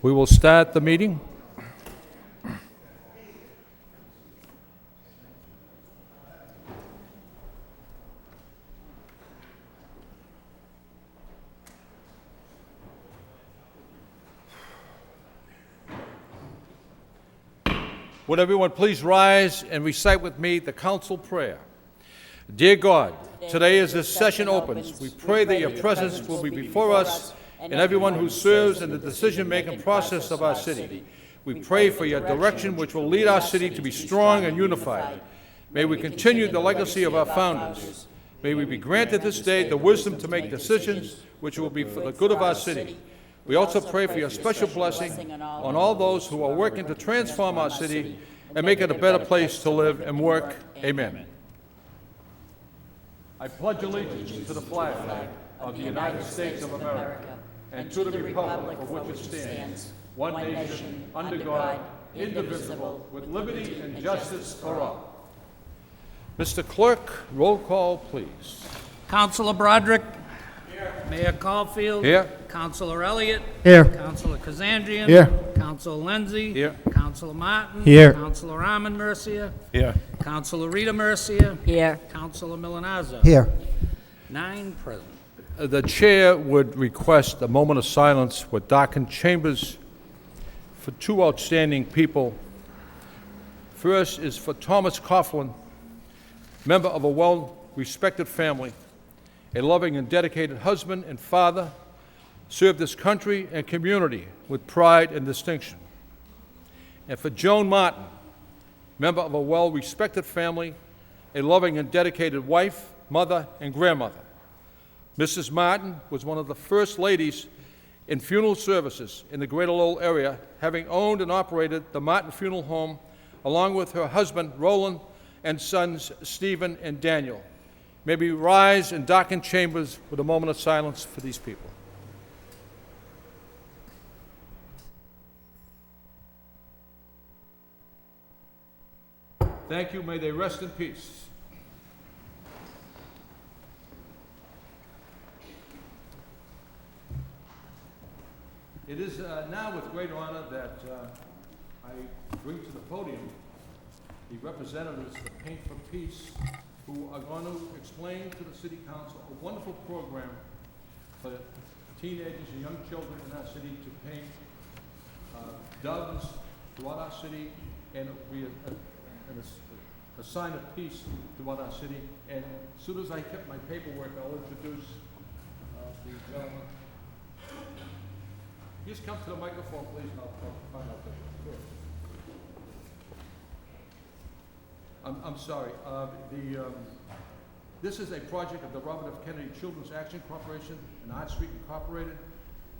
We will start the meeting. Would everyone please rise and recite with me the council prayer? Dear God, today as this session opens, we pray that your presence will be before us and everyone who serves in the decision-making process of our city. We pray for your direction, which will lead our city to be strong and unified. May we continue the legacy of our founders. May we be granted this day the wisdom to make decisions which will be for the good of our city. We also pray for your special blessing on all those who are working to transform our city and make it a better place to live and work. Amen. I pledge allegiance to the flag of the United States of America and to the republic for which it stands, one nation, under God, indivisible, with liberty and justice for all. Mr. Clerk, roll call, please. Councilor Broderick. Here. Mayor Caulfield. Here. Councilor Elliott. Here. Councilor Kazandrian. Here. Councilor Lindsay. Here. Councilor Martin. Here. Councilor Armand Mercia. Here. Councilor Rita Mercia. Here. Councilor Milanazzo. Here. 9 present. The chair would request a moment of silence with darkened chambers for 2 outstanding people. First is for Thomas Coughlin, member of a well-respected family, a loving and dedicated husband and father, served this country and community with pride and distinction. And for Joan Martin, member of a well-respected family, a loving and dedicated wife, mother, and grandmother. Mrs. Martin was one of the first ladies in funeral services in the Greater Lowell area, having owned and operated the Martin Funeral Home, along with her husband, Roland, and sons, Stephen and Daniel. May we rise in darkened chambers with a moment of silence for these people. Thank you. May they rest in peace. It is now with great honor that I bring to the podium the representatives of Paint for Peace, who are going to explain to the City Council a wonderful program for teenagers and young children in our city to paint doves throughout our city, and it will be a sign of peace throughout our city. And as soon as I get my paperwork, I'll introduce the gentleman. Just come to the microphone, please, and I'll find out. I'm sorry. This is a project of the Robert F. Kennedy Children's Action Corporation and Art Street Incorporated,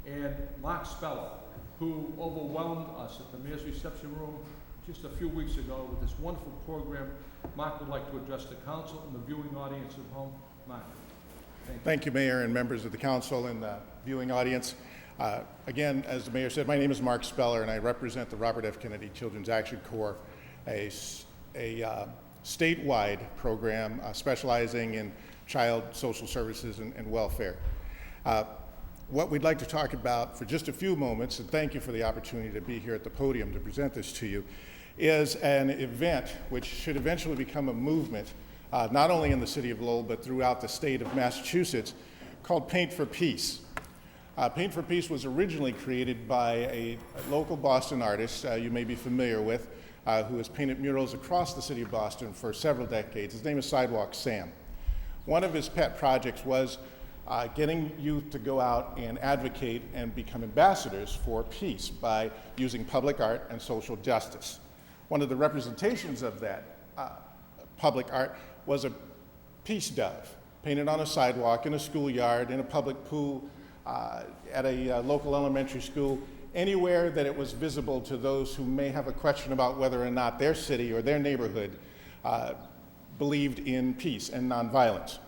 and Mark Speller, who overwhelmed us at the Mayor's Reception Room just a few weeks ago with this wonderful program. Mark would like to address the council and the viewing audience at home. Mark. Thank you, Mayor and members of the council and the viewing audience. Again, as the Mayor said, my name is Mark Speller, and I represent the Robert F. Kennedy Children's Action Corps, a statewide program specializing in child social services and welfare. What we'd like to talk about for just a few moments, and thank you for the opportunity to be here at the podium to present this to you, is an event which should eventually become a movement, not only in the city of Lowell, but throughout the state of Massachusetts, called Paint for Peace. Paint for Peace was originally created by a local Boston artist you may be familiar with, who has painted murals across the city of Boston for several decades. His name is Sidewalk Sam. One of his pet projects was getting youth to go out and advocate and become ambassadors for peace by using public art and social justice. One of the representations of that public art was a peace dove painted on a sidewalk, in a schoolyard, in a public pool, at a local elementary school, anywhere that it was visible to those who may have a question about whether or not their city or their neighborhood believed in peace and nonviolence.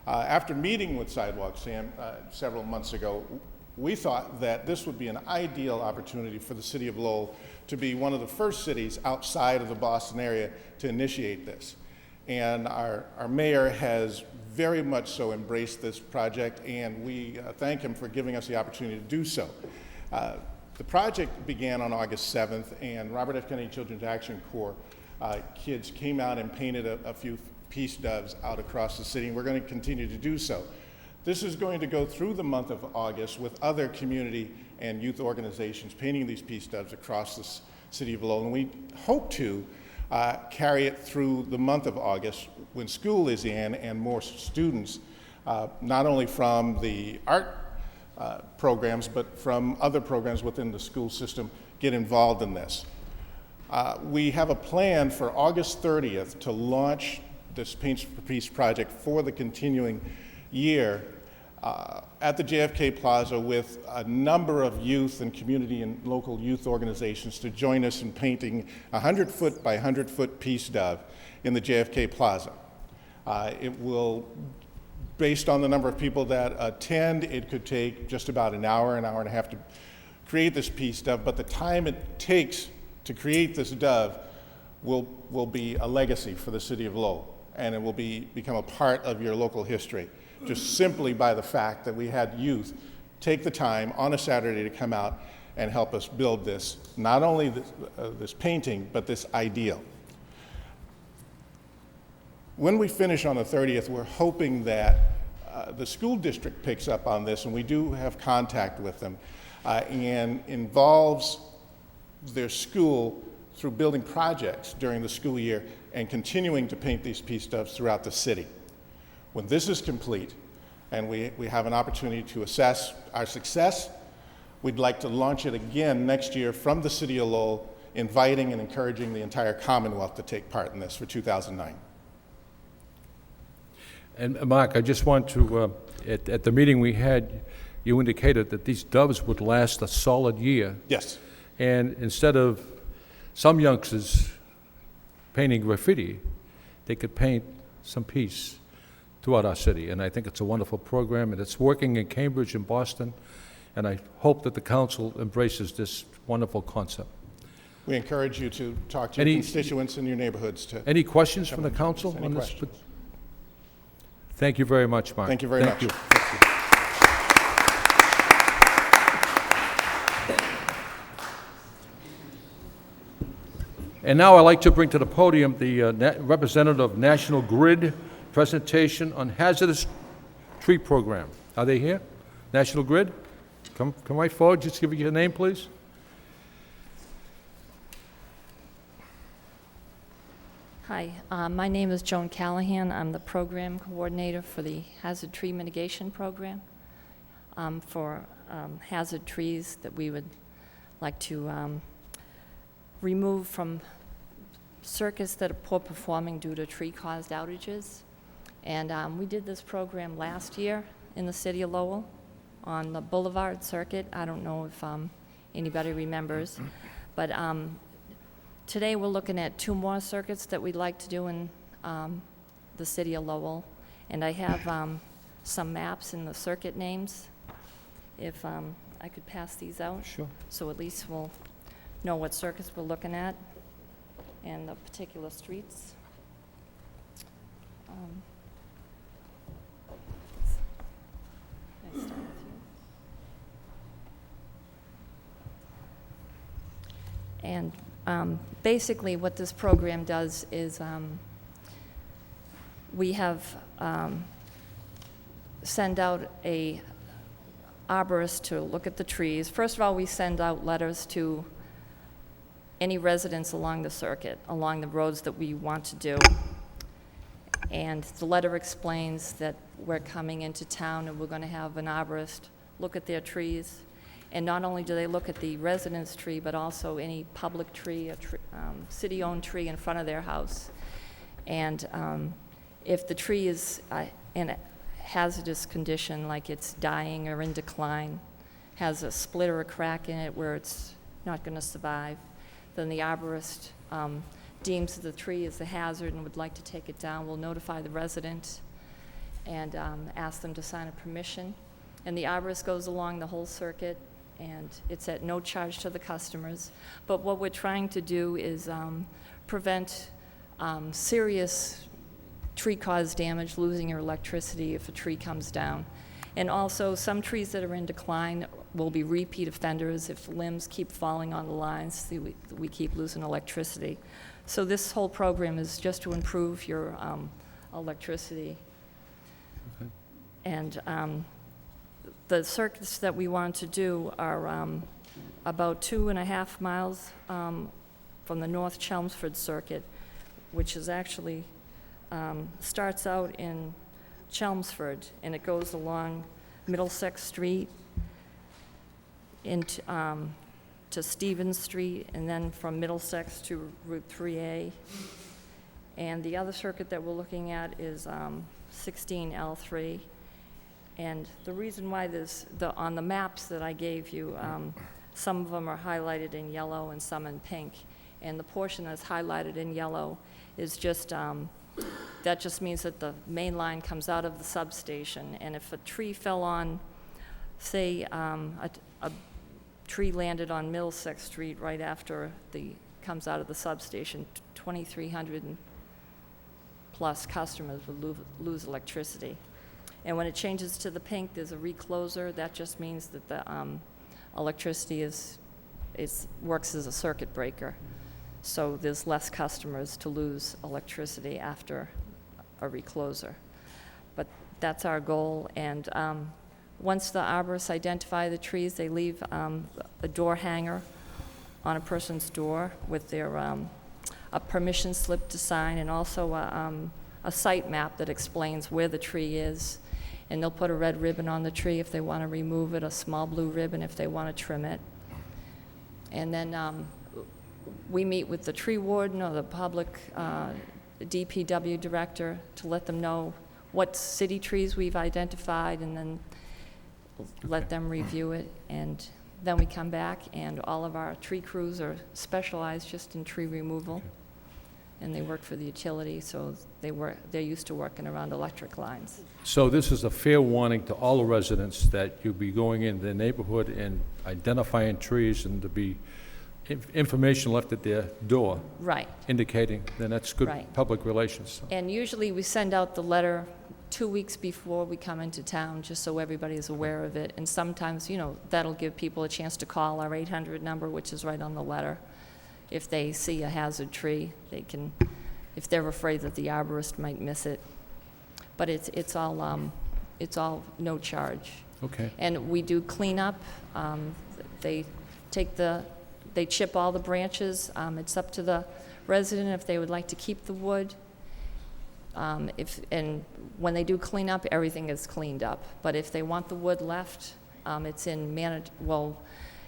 After meeting with Sidewalk Sam several months ago, we thought that this would be an ideal opportunity for the city of Lowell to be one of the first cities outside of the Boston area to initiate this. And our mayor has very much so embraced this project, and we thank him for giving us the opportunity to do so. The project began on August 7th, and Robert F. Kennedy Children's Action Corps kids came out and painted a few peace doves out across the city, and we're going to continue to do so. This is going to go through the month of August with other community and youth organizations painting these peace doves across the city of Lowell, and we hope to carry it through the month of August when school is in and more students, not only from the art programs, but from other programs within the school system, get involved in this. We have a plan for August 30th to launch this Paints for Peace project for the continuing year at the JFK Plaza with a number of youth and community and local youth organizations to join us in painting a 100-foot by 100-foot peace dove in the JFK Plaza. It will, based on the number of people that attend, it could take just about an hour and a half to create this peace dove, but the time it takes to create this dove will be a legacy for the city of Lowell, and it will become a part of your local history, just simply by the fact that we had youth take the time on a Saturday to come out and help us build this, not only this painting, but this ideal. When we finish on the 30th, we're hoping that the school district picks up on this, and we do have contact with them, and involves their school through building projects during the school year and continuing to paint these peace doves throughout the city. When this is complete and we have an opportunity to assess our success, we'd like to launch it again next year from the city of Lowell, inviting and encouraging the entire Commonwealth to take part in this for 2009. And Mark, I just want to, at the meeting we had, you indicated that these doves would last a solid year. Yes. And instead of some youngsters painting graffiti, they could paint some peace throughout our city. And I think it's a wonderful program, and it's working in Cambridge and Boston, and I hope that the council embraces this wonderful concept. We encourage you to talk to your constituents in your neighborhoods. Any questions from the council on this? Thank you very much, Mark. Thank you very much. Thank you. Thank you. And now I'd like to bring to the podium the representative of National Grid presentation on hazardous tree program. Are they here? National Grid? Come right forward. Just give me your name, please. Hi, my name is Joan Callahan. I'm the program coordinator for the Hazard Tree Mitigation Program for hazard trees that we would like to remove from circuits that are poor performing due to tree-caused outages. And we did this program last year in the city of Lowell on the Boulevard Circuit. I don't know if anybody remembers, but today we're looking at 2 more circuits that we'd like to do in the city of Lowell. And I have some maps and the circuit names, if I could pass these out. Sure. So at least we'll know what circuits we're looking at and the particular streets. Can I start with you? And basically what this program does is we have send out a arborist to look at the trees. First of all, we send out letters to any residents along the circuit, along the roads that we want to do. And the letter explains that we're coming into town and we're going to have an arborist look at their trees. And not only do they look at the residence tree, but also any public tree, city-owned tree in front of their house. And if the tree is in a hazardous condition, like it's dying or in decline, has a split or a crack in it where it's not going to survive, then the arborist deems the tree is a hazard and would like to take it down. We'll notify the resident and ask them to sign a permission. And the arborist goes along the whole circuit, and it's at no charge to the customers. But what we're trying to do is prevent serious tree-caused damage, losing your electricity if a tree comes down. And also, some trees that are in decline, will be repeat offenders if limbs keep falling on the lines, see, we keep losing electricity. So this whole program is just to improve your electricity. Okay. And the circuits that we want to do are about 2.5 miles from the North Chelmsford Circuit, which is actually, starts out in Chelmsford, and it goes along Middlesex Street into to Stevens Street, and then from Middlesex to Route 3A. And the other circuit that we're looking at is 16L3. And the reason why on the maps that I gave you, some of them are highlighted in yellow and some in pink. And the portion that's highlighted in yellow is just, that just means that the main line comes out of the substation. And if a tree fell on, say, a tree landed on Middlesex Street right after comes out of the substation, 2,300 plus customers would lose electricity. And when it changes to the pink, there's a recloser. That just means that the electricity works as a circuit breaker. So there's less customers to lose electricity after a recloser. But that's our goal. And once the arborists identify the trees, they leave a door hanger on a person's door with their a permission slip to sign, and also a site map that explains where the tree is. And they'll put a red ribbon on the tree if they want to remove it, a small blue ribbon if they want to trim it. And then we meet with the tree warden or the public DPW director to let them know what city trees we've identified, and then let them review it. And then we come back, and all of our tree crews are specialized just in tree removal. And they work for the utility, so they're used to working around electric lines. So this is a fair warning to all the residents that you'll be going in their neighborhood and identifying trees, and to be information left at their door. Right. Indicating, then that's good Right. public relations. And usually we send out the letter 2 weeks before we come into town, just so everybody's aware of it. And sometimes, that'll give people a chance to call our 800 number, which is right on the letter. If they see a hazard tree, they can, if they're afraid that the arborist might miss it. But it's all no charge. Okay. And we do cleanup. They chip all the branches. It's up to the resident if they would like to keep the wood. And when they do clean up, everything is cleaned up. But if they want the wood left,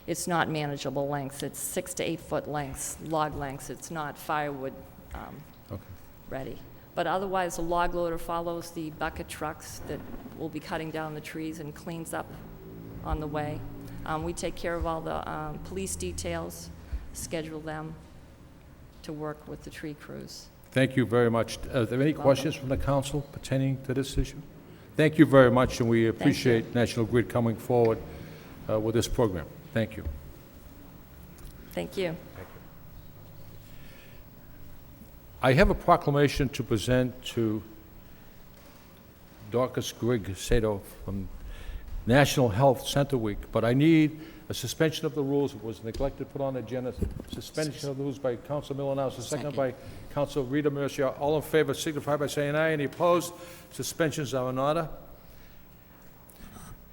it's not manageable lengths. It's 6 to 8 foot lengths, log lengths. It's not firewood ready. But otherwise, the log loader follows the bucket trucks that will be cutting down the trees and cleans up on the way. We take care of all the police details, schedule them to work with the tree crews. Thank you very much. Are there any questions from the council pertaining to this issue? Thank you very much, and we appreciate National Grid coming forward with this program. Thank you. Thank you. I have a proclamation to present to Dorcas Grigg-Sato from National Health Center Week, but I need a suspension of the rules. It was neglected to put on the agenda. Suspension of the rules by Council Milonaus, second by Council Rita Mercier. All in favor signify by saying aye. Any opposed? Suspensions are in order.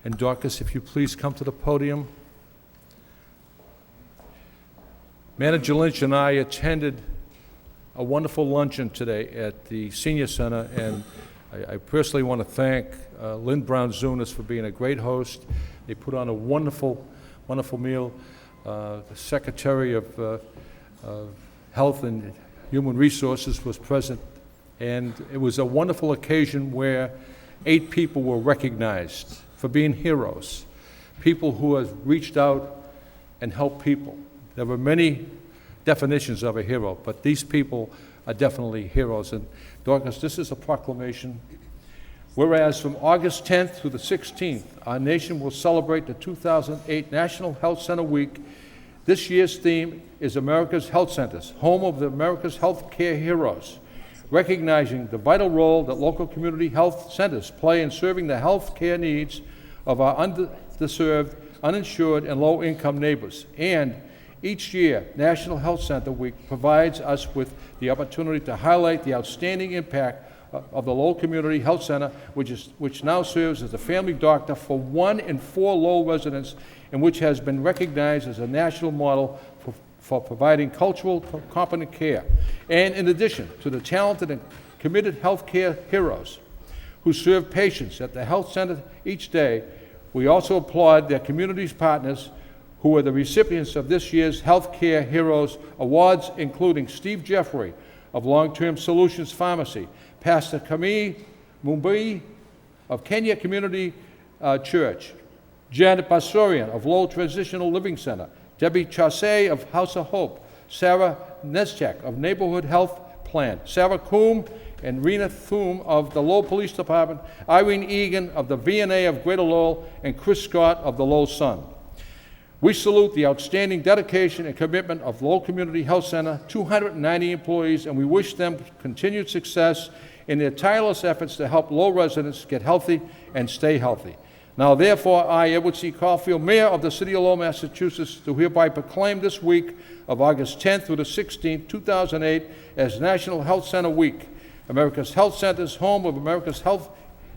And Dorcas, if you please come to the podium. Manager Lynch and I attended a wonderful luncheon today at the Senior Center, and I personally want to thank Lynn Brown-Zunas for being a great host. They put on a wonderful, wonderful meal. The Secretary of Health and Human Resources was present, and it was a wonderful occasion where 8 people were recognized for being heroes, people who have reached out and helped people. There were many definitions of a hero, but these people are definitely heroes. And Dorcas, this is a proclamation. Whereas from August 10th through the 16th, our nation will celebrate the 2008 National Health Center Week. This year's theme is America's Health Centers, home of the America's Healthcare Heroes, recognizing the vital role that local community health centers play in serving the health care needs of our underserved uninsured, and low-income neighbors. And each year, National Health Center Week provides us with the opportunity to highlight the outstanding impact of the Lowell Community Health Center, which now serves as the family doctor for 1 in 4 Lowell residents, and which has been recognized as a national model for providing cultural competent care. And in addition to the talented and committed healthcare heroes who serve patients at the health center each day, we also applaud their community's partners who are the recipients of this year's Healthcare Heroes Awards, including Steve Jeffrey of Long-Term Solutions Pharmacy, Pastor Camille Mumbai of Kenya Community Church, Janet Basorian of Lowell Transitional Living Center, Debbie Chassé of House of Hope, Sarah Neschek of Neighborhood Health Plan, Sarah Coombe and Rena Thum of the Lowell Police Department, Irene Egan of the VNA of Greater Lowell, and Chris Scott of the Lowell Sun. We salute the outstanding dedication and commitment of Lowell Community Health Center, 290 employees, and we wish them continued success in their tireless efforts to help Lowell residents get healthy and stay healthy. Now, therefore, I, Edward C. Caulfield, Mayor of the City of Lowell, Massachusetts, do hereby proclaim this week of August 10th through the 16th, 2008, as National Health Center Week, America's Health Centers, home of America's health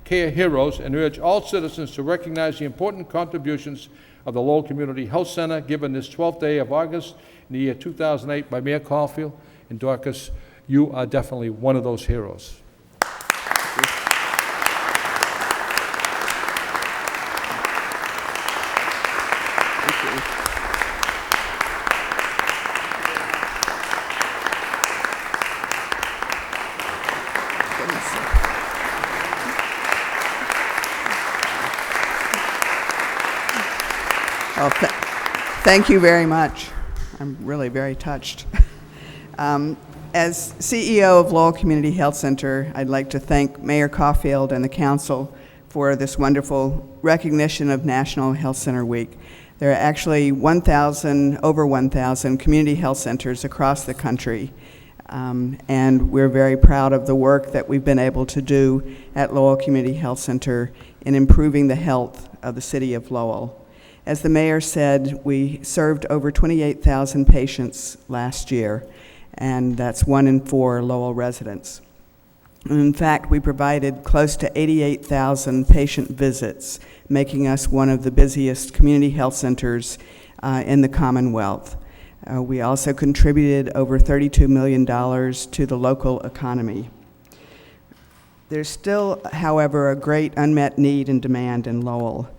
care heroes, and urge all citizens to recognize the important contributions of the Lowell Community Health Center given this 12th day of August in the year 2008 by Mayor Caulfield. And Dorcas, you are definitely one of those heroes. Well, thank you very much. I'm really very touched. As CEO of Lowell Community Health Center, I'd like to thank Mayor Caulfield and the council for this wonderful recognition of National Health Center Week. There are actually over 1,000 community health centers across the country, and we're very proud of the work that we've been able to do at Lowell Community Health Center in improving the health of the city of Lowell. As the mayor said, we served over 28,000 patients last year, and that's 1 in 4 Lowell residents. And in fact, we provided close to 88,000 patient visits, making us one of the busiest community health centers in the Commonwealth. We also contributed over $32 million to the local economy. There's still, however, a great unmet need and demand in Lowell,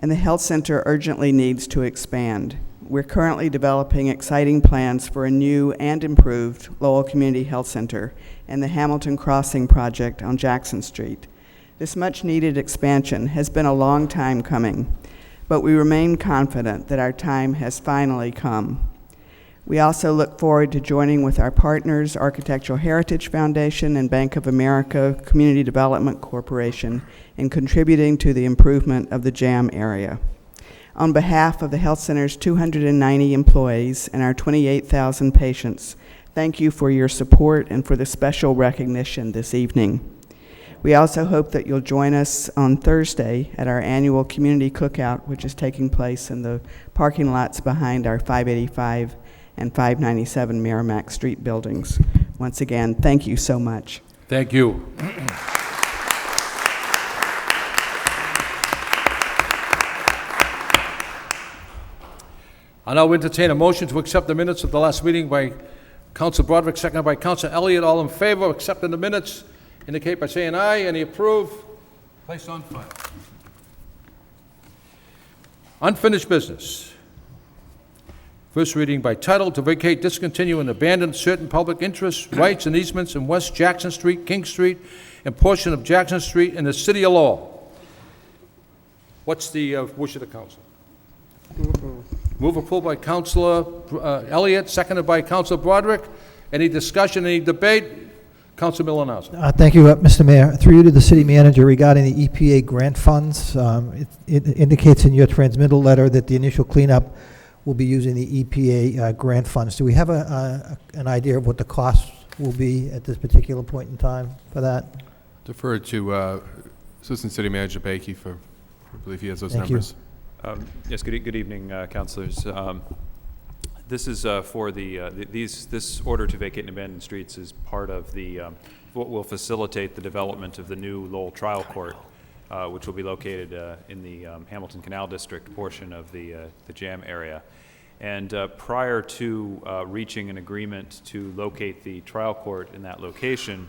and the health center urgently needs to expand. We're currently developing exciting plans for a new and improved Lowell Community Health Center and the Hamilton Crossing project on Jackson Street. This much-needed expansion has been a long time coming, but we remain confident that our time has finally come. We also look forward to joining with our partners, Architectural Heritage Foundation and Bank of America Community Development Corporation, in contributing to the improvement of the JAM area. On behalf of the health center's 290 employees and our 28,000 patients, thank you for your support and for the special recognition this evening. We also hope that you'll join us on Thursday at our annual community cookout, which is taking place in the parking lots behind our 585 and 597 Merrimack Street buildings. Once again, thank you so much. Thank you. I now entertain a motion to accept the minutes of the last meeting by Council Broderick, seconded by Council Elliott. All in favor of accepting the minutes indicate by saying aye. Any approve? Placed on file. Unfinished business. First reading by title, to vacate, discontinue, and abandon certain public interests, rights, and easements in West Jackson Street, King Street, and portion of Jackson Street in the city of Lowell. What's the wish of the council? Move approval by Councilor Elliott, seconded by Councilor Broderick. Any discussion, any debate? Councilor Milanowski. Thank you, Mr. Mayor. Through you to the city manager regarding the EPA grant funds. It indicates in your transmittal letter that the initial cleanup will be using the EPA grant funds. Do we have an idea of what the cost will be at this particular point in time for that? Defer to Assistant City Manager Bakey for, I believe he has those Thank numbers. Yes, good evening, councilors. This is for this order to vacate and abandon streets is part of the what will facilitate the development of the new Lowell trial court, which will be located in the Hamilton Canal District portion of the JAM area. And prior to reaching an agreement to locate the trial court in that location,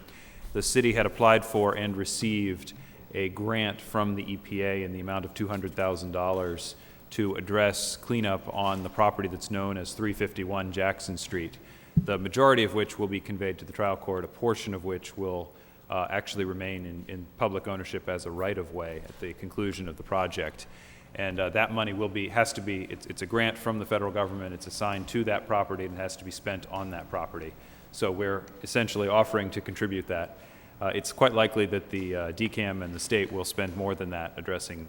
the city had applied for and received a grant from the EPA in the amount of $200,000 to address cleanup on the property that's known as 351 Jackson Street, the majority of which will be conveyed to the trial court, a portion of which will actually remain in public ownership as a right-of-way at the conclusion of the project. And that money it's a grant from the federal government, it's assigned to that property and has to be spent on that property. So we're essentially offering to contribute that. It's quite likely that the DCAM and the state will spend more than that addressing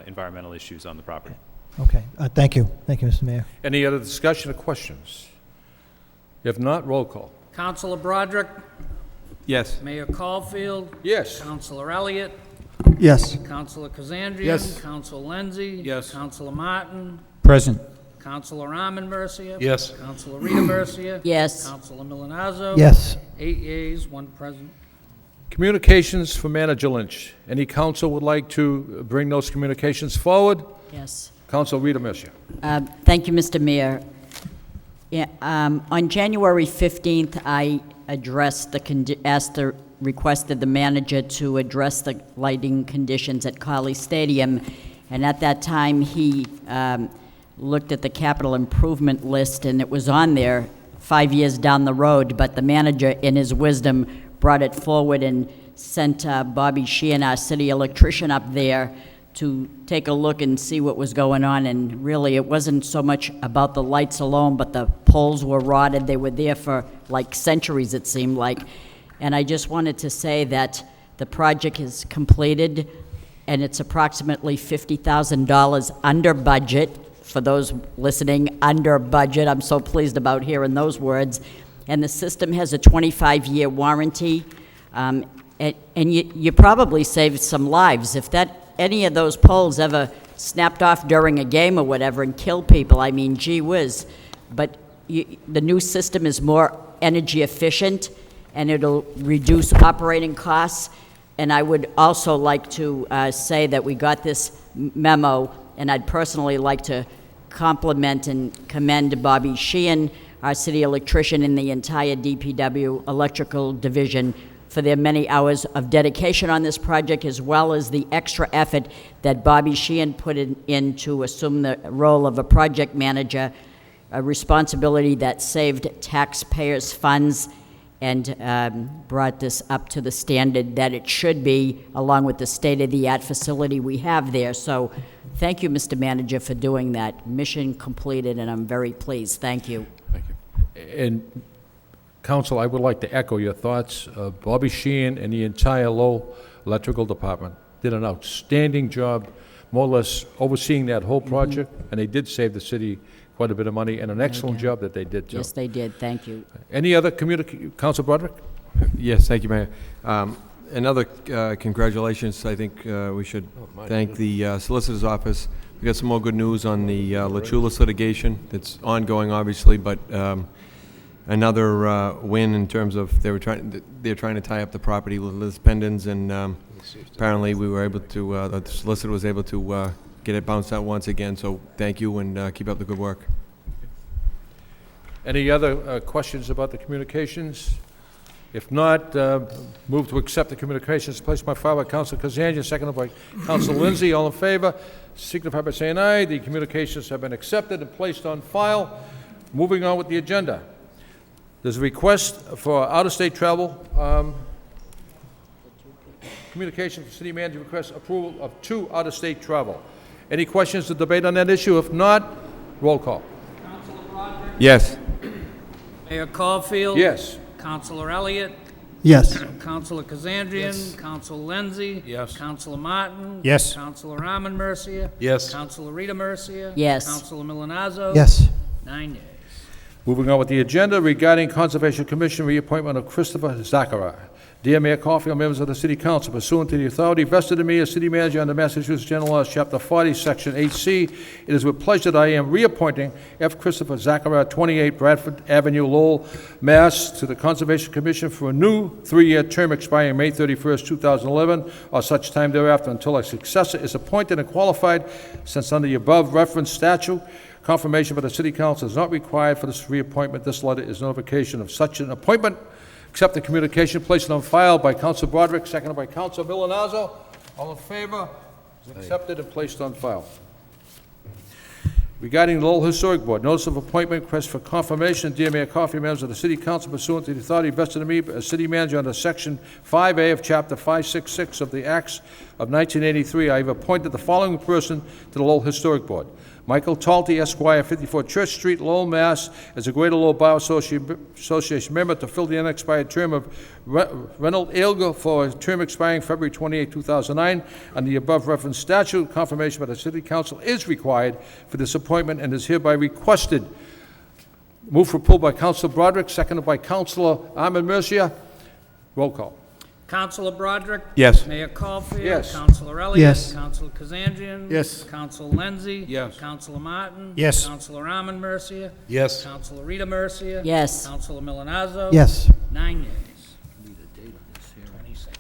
environmental issues on the property. Okay, thank you. Thank you, Mr. Mayor. Any other discussion or questions? If not, roll call. Councilor Broderick, Yes. Mayor Caulfield, Yes. Councilor Elliott, Yes. Councilor Kazandrian. Yes. Councilor Lenzi. Yes. Councilor Martin. Present. Councilor Arman Mercia. Yes. Councilor Rita Mercia. Yes. Councilor Milonazo. Yes. 8 yeas, 1 present. Communications for Manager Lynch. Any council would like to bring those communications forward? Yes. Council Rita Mercia. Thank you, Mr. Mayor. Yeah, on January 15th, I addressed requested the manager to address the lighting conditions at Colley Stadium, and at that time, he looked at the capital improvement list, and it was on there 5 years down the road, but the manager, in his wisdom, brought it forward and sent Bobby Sheehan, our city electrician, up there to take a look and see what was going on. And really, it wasn't so much about the lights alone, but the poles were rotted. They were there for like centuries, it seemed like. And I just wanted to say that the project is completed, and it's approximately $50,000 under budget. For those listening, under budget. I'm so pleased about hearing those words. And the system has a 25-year warranty. And you probably saved some lives. If any of those poles ever snapped off during a game or whatever and killed people, I mean, gee whiz. But the new system is more energy efficient, and it'll reduce operating costs. And I would also like to say that we got this memo, and I'd personally like to compliment and commend Bobby Sheehan, our city electrician, and the entire DPW electrical division for their many hours of dedication on this project, as well as the extra effort that Bobby Sheehan put in to assume the role of a project manager, a responsibility that saved taxpayers' funds and brought this up to the standard that it should be, along with the state-of-the-art facility we have there. So thank you, Mr. Manager, for doing that. Mission completed, and I'm very pleased. Thank you. Thank you. And Council, I would like to echo your thoughts. Bobby Sheehan and the entire Lowell Electrical Department did an outstanding job, more or less overseeing that whole project, and they did save the city quite a bit of money, and an excellent job that they did, too. Yes, they did. Thank you. Any other Council Broderick? Yes, thank you, Mayor. Another congratulations. I think we should thank the Solicitor's Office. We got some more good news on the LaChulis litigation. It's ongoing, obviously, but another win in terms of they're trying to tie up the property with Liz Pendens, and apparently we were able to, the solicitor was able to get it bounced out once again. So thank you, and keep up the good work. Any other questions about the communications? If not, move to accept the communications placed by file by Councilor Kazanjian, seconded by Councilor Lindsay. All in favor, signify by saying aye. The communications have been accepted and placed on file. Moving on with the agenda. There's a request for out-of-state travel. Communication from City Manager requests approval of 2 out-of-state travel. Any questions to debate on that issue? If not, roll call. Councilor Broderick. Yes. Mayor Caulfield. Yes. Councilor Elliott. Yes. Councilor Kazandrian. Yes. Councilor Lenzi. Yes. Councilor Martin. Yes. Councilor Arman Mercia. Yes. Councilor Rita Mercia. Yes. Councilor Milonazo. Yes. 9 yeas. Moving on with the agenda regarding Conservation Commission reappointment of Christopher Zachara, Dear Mayor Caulfield, members of the City Council, pursuant to the authority vested in me as City Manager under Massachusetts General Laws, Chapter 40, Section 8C, it is with pleasure that I am reappointing F. Christopher Zachariah, 28 Bradford Avenue, Lowell, Mass., to the Conservation Commission for a new 3-year term expiring May 31st, 2011, or such time thereafter until a successor is appointed and qualified, since under the above referenced statute, confirmation by the City Council is not required for this reappointment. This letter is notification of such an appointment. Accept the communication, placed on file by Council Broderick, seconded by Council Milonazo. All in favor? Is accepted and placed on file. Regarding the Lowell Historic Board, notice of appointment, request for confirmation. Dear Mayor Coffey, members of the City Council, pursuant to the authority vested in me as City Manager under Section 5A of Chapter 566 of the Acts of 1983, I have appointed the following person to the Lowell Historic Board. Michael Talty, Esquire, 54 Church Street, Lowell, Mass., as a Greater Lowell Bar Association member to fill the unexpired term of Reynold Ailger for a term expiring February 28, 2009. Under the above referenced statute, confirmation by the City Council is required for this appointment and is hereby requested. Move for approval by Councilor Broderick, seconded by Councilor Armin Mercia. Roll call. Councilor Broderick? Yes. Mayor Caulfield? Yes. Councilor Elliott? Yes. Councilor Kazanjian? Yes. Councilor Lenzi? Yes. Councilor Martin? Yes. Councilor Armin Mercia? Yes. Councilor Rita Mercia? Yes. Councilor Milonazo? Yes. 9 yeas. 26.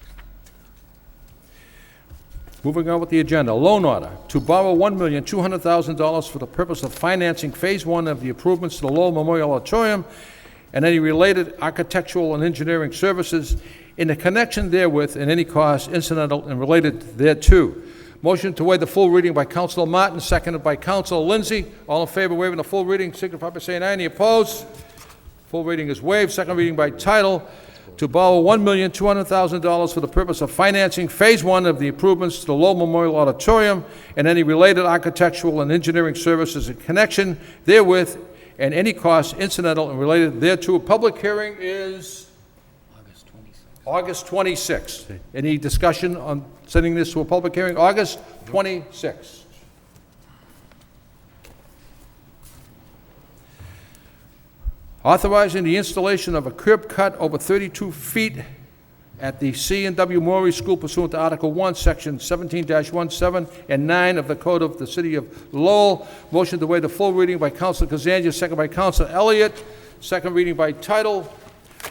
Moving on with the agenda, loan order to borrow $1,200,000 for the purpose of financing Phase 1 of the improvements to the Lowell Memorial Auditorium and any related architectural and engineering services in the connection therewith and any cost incidental and related thereto. Motion to waive the full reading by Councilor Martin, seconded by Councilor Lindsay. All in favor of waiving the full reading, signify by saying aye. Any opposed? Full reading is waived. Second reading by title to borrow $1,200,000 for the purpose of financing Phase 1 of the improvements to the Lowell Memorial Auditorium and any related architectural and engineering services in connection therewith and any costs incidental and related thereto. A public hearing is August 26th. Any discussion on sending this to a public hearing? August 26th. Authorizing the installation of a curb cut over 32 feet at the C&W Maury School pursuant to Article 1, Section 17-17 and 9 of the Code of the City of Lowell. Motion to waive the full reading by Councilor Kazanjian, second by Councilor Elliott. Second reading by title.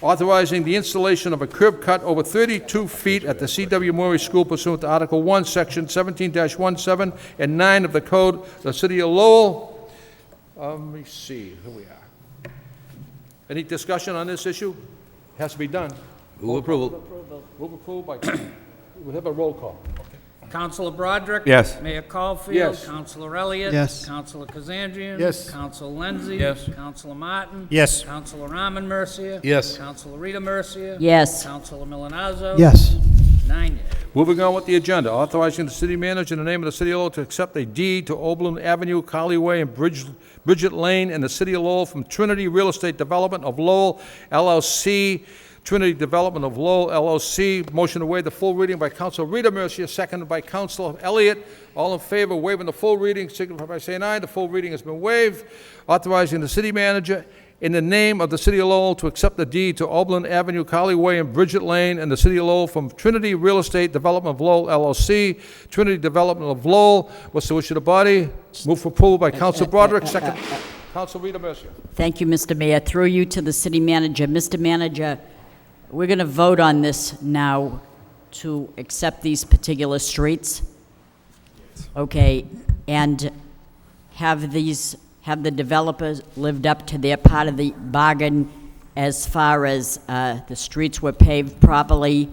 Authorizing the installation of a curb cut over 32 feet at the C.W. Maury School pursuant to Article 1, Section 17-17 and 9 of the Code of the City of Lowell. Let me see, here we are. Any discussion on this issue? Has to be done. Move approval. Move approval by, we'll have a roll call. Councilor Broderick? Yes. Mayor Caulfield? Yes. Councilor Elliott? Yes. Councilor Kazanjian? Yes. Councilor Lenzi? Yes. Councilor Martin? Yes. Councilor Armin Mercia? Yes. Councilor Rita Mercia? Yes. Councilor Milonazo? Yes. 9 yeas. Moving on with the agenda, authorizing the city manager in the name of the City of Lowell to accept a deed to Oberlin Avenue, Collie Way, and Bridget Lane in the City of Lowell from Trinity Real Estate Development of Lowell, LLC. Trinity Development of Lowell, LLC. Motion to waive the full reading by Councilor Rita Mercia, seconded by Councilor Elliott. All in favor of waiving the full reading, signify by saying aye. The full reading has been waived. Authorizing the city manager in the name of the City of Lowell to accept the deed to Oberlin Avenue, Collie Way, and Bridget Lane in the City of Lowell from Trinity Real Estate Development of Lowell, LLC. Trinity Development of Lowell. What's the wish of the body? Move for approval by Councilor Broderick, second. Councilor Rita Mercia. Thank you, Mr. Mayor. Through you to the city manager. Mr. Manager, we're going to vote on this now to accept these particular streets. Okay, and have the developers lived up to their part of the bargain as far as the streets were paved properly,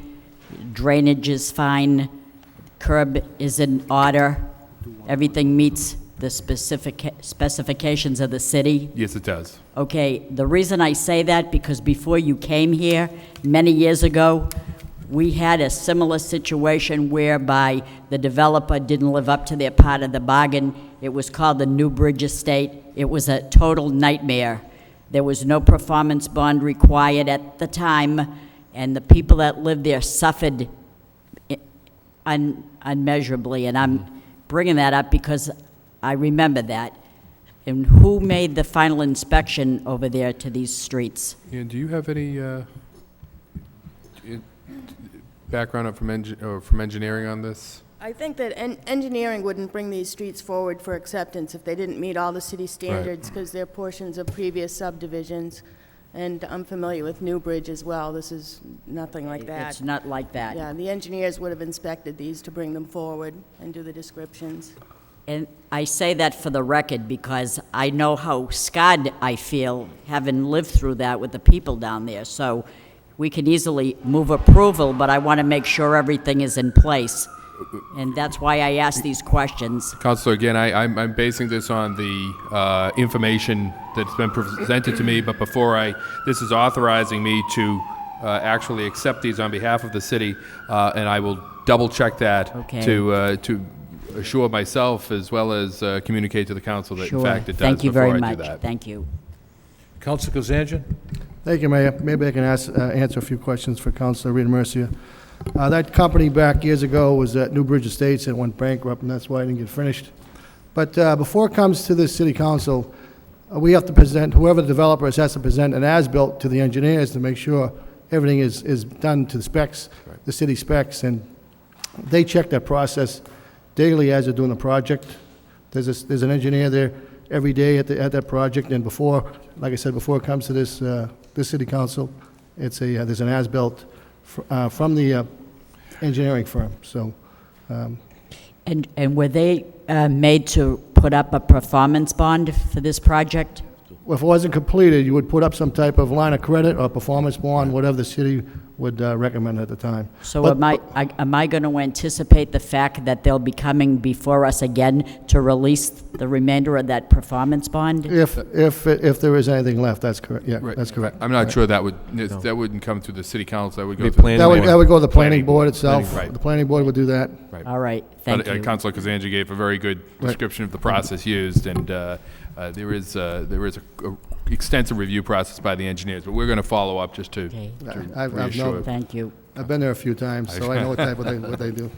drainage is fine, curb is in order, everything meets the specifications of the city? Yes, it does. Okay, the reason I say that, because before you came here, many years ago, we had a similar situation whereby the developer didn't live up to their part of the bargain. It was called the New Bridge Estate. It was a total nightmare. There was no performance bond required at the time, and the people that lived there suffered unmeasurably, and I'm bringing that up because I remember that. And who made the final inspection over there to these streets? And do you have any, background from engineering on this? I think that engineering wouldn't bring these streets forward for acceptance if they didn't meet all the city standards, because they're portions of previous subdivisions. And I'm familiar with Newbridge as well. This is nothing like that. It's not like that. Yeah, the engineers would have inspected these to bring them forward and do the descriptions. And I say that for the record because I know how scarred I feel, having lived through that with the people down there. So we can easily move approval, but I want to make sure everything is in place. And that's why I ask these questions. Councilor, again, I'm basing this on the information that's been presented to me, but this is authorizing me to actually accept these on behalf of the city, and I will double check that to assure myself as well as communicate to the council that in fact it does. Thank you before very I much. do that. Thank you. Councilor Kazanjian? Thank you, Mayor. Maybe I can answer a few questions for Councilor Rita Mercia. That company back years ago was at Newbridge Estates and went bankrupt, and that's why it didn't get finished. But before it comes to the city council, we have to present, whoever the developer is has to present an as-built to the engineers to make sure everything is done to the specs, the city specs, and they check that process daily as they're doing the project. There's an engineer there every day at that project, and before, like I said, before it comes to this city council, there's an as-built from the engineering firm. So, And were they made to put up a performance bond for this project? well, if it wasn't completed, you would put up some type of line of credit or performance bond, whatever the city would recommend at the time. So But- am I going to anticipate the fact that they'll be coming before us again to release the remainder of that performance bond? If there is anything left, that's correct. Yeah, Right. that's correct. I'm not Right. sure that wouldn't come through the city council. That would go Be through planning That would, board. that would go to the planning board itself. Right. The planning board would do that. All right, thank But you. Councilor Kazanjian gave a very good description of the process used, and there is a extensive review process by the engineers, but we're going to follow up just to Okay. I've reassure. known, Thank you. I've been there a few times, so I know what they do.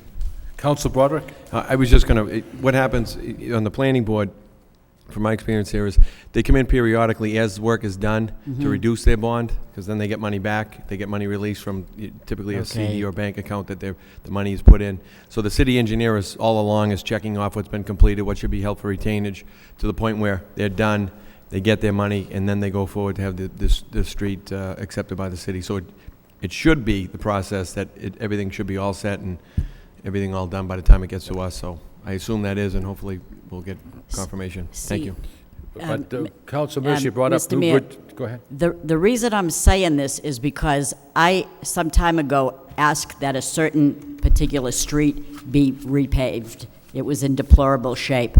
Councilor Broderick? I was just going to, what happens on the planning board, from my experience here, is they come in periodically as work is done to reduce their bond, because then they get money back. They get money released from typically a CD or bank account that the money is put in. So the city engineer is all along is checking off what's been completed, what should be held for retainage, to the point where they're done, they get their money, and then they go forward to have the street accepted by the city. So it should be the process that everything should be all set and everything all done by the time it gets to us. So I assume that is, and hopefully we'll get confirmation. Thank you. But Councilor Mercia brought up Mr. Mayor, Newbridge. Go ahead. The reason I'm saying this is because I, some time ago, asked that a certain particular street be repaved. It was in deplorable shape.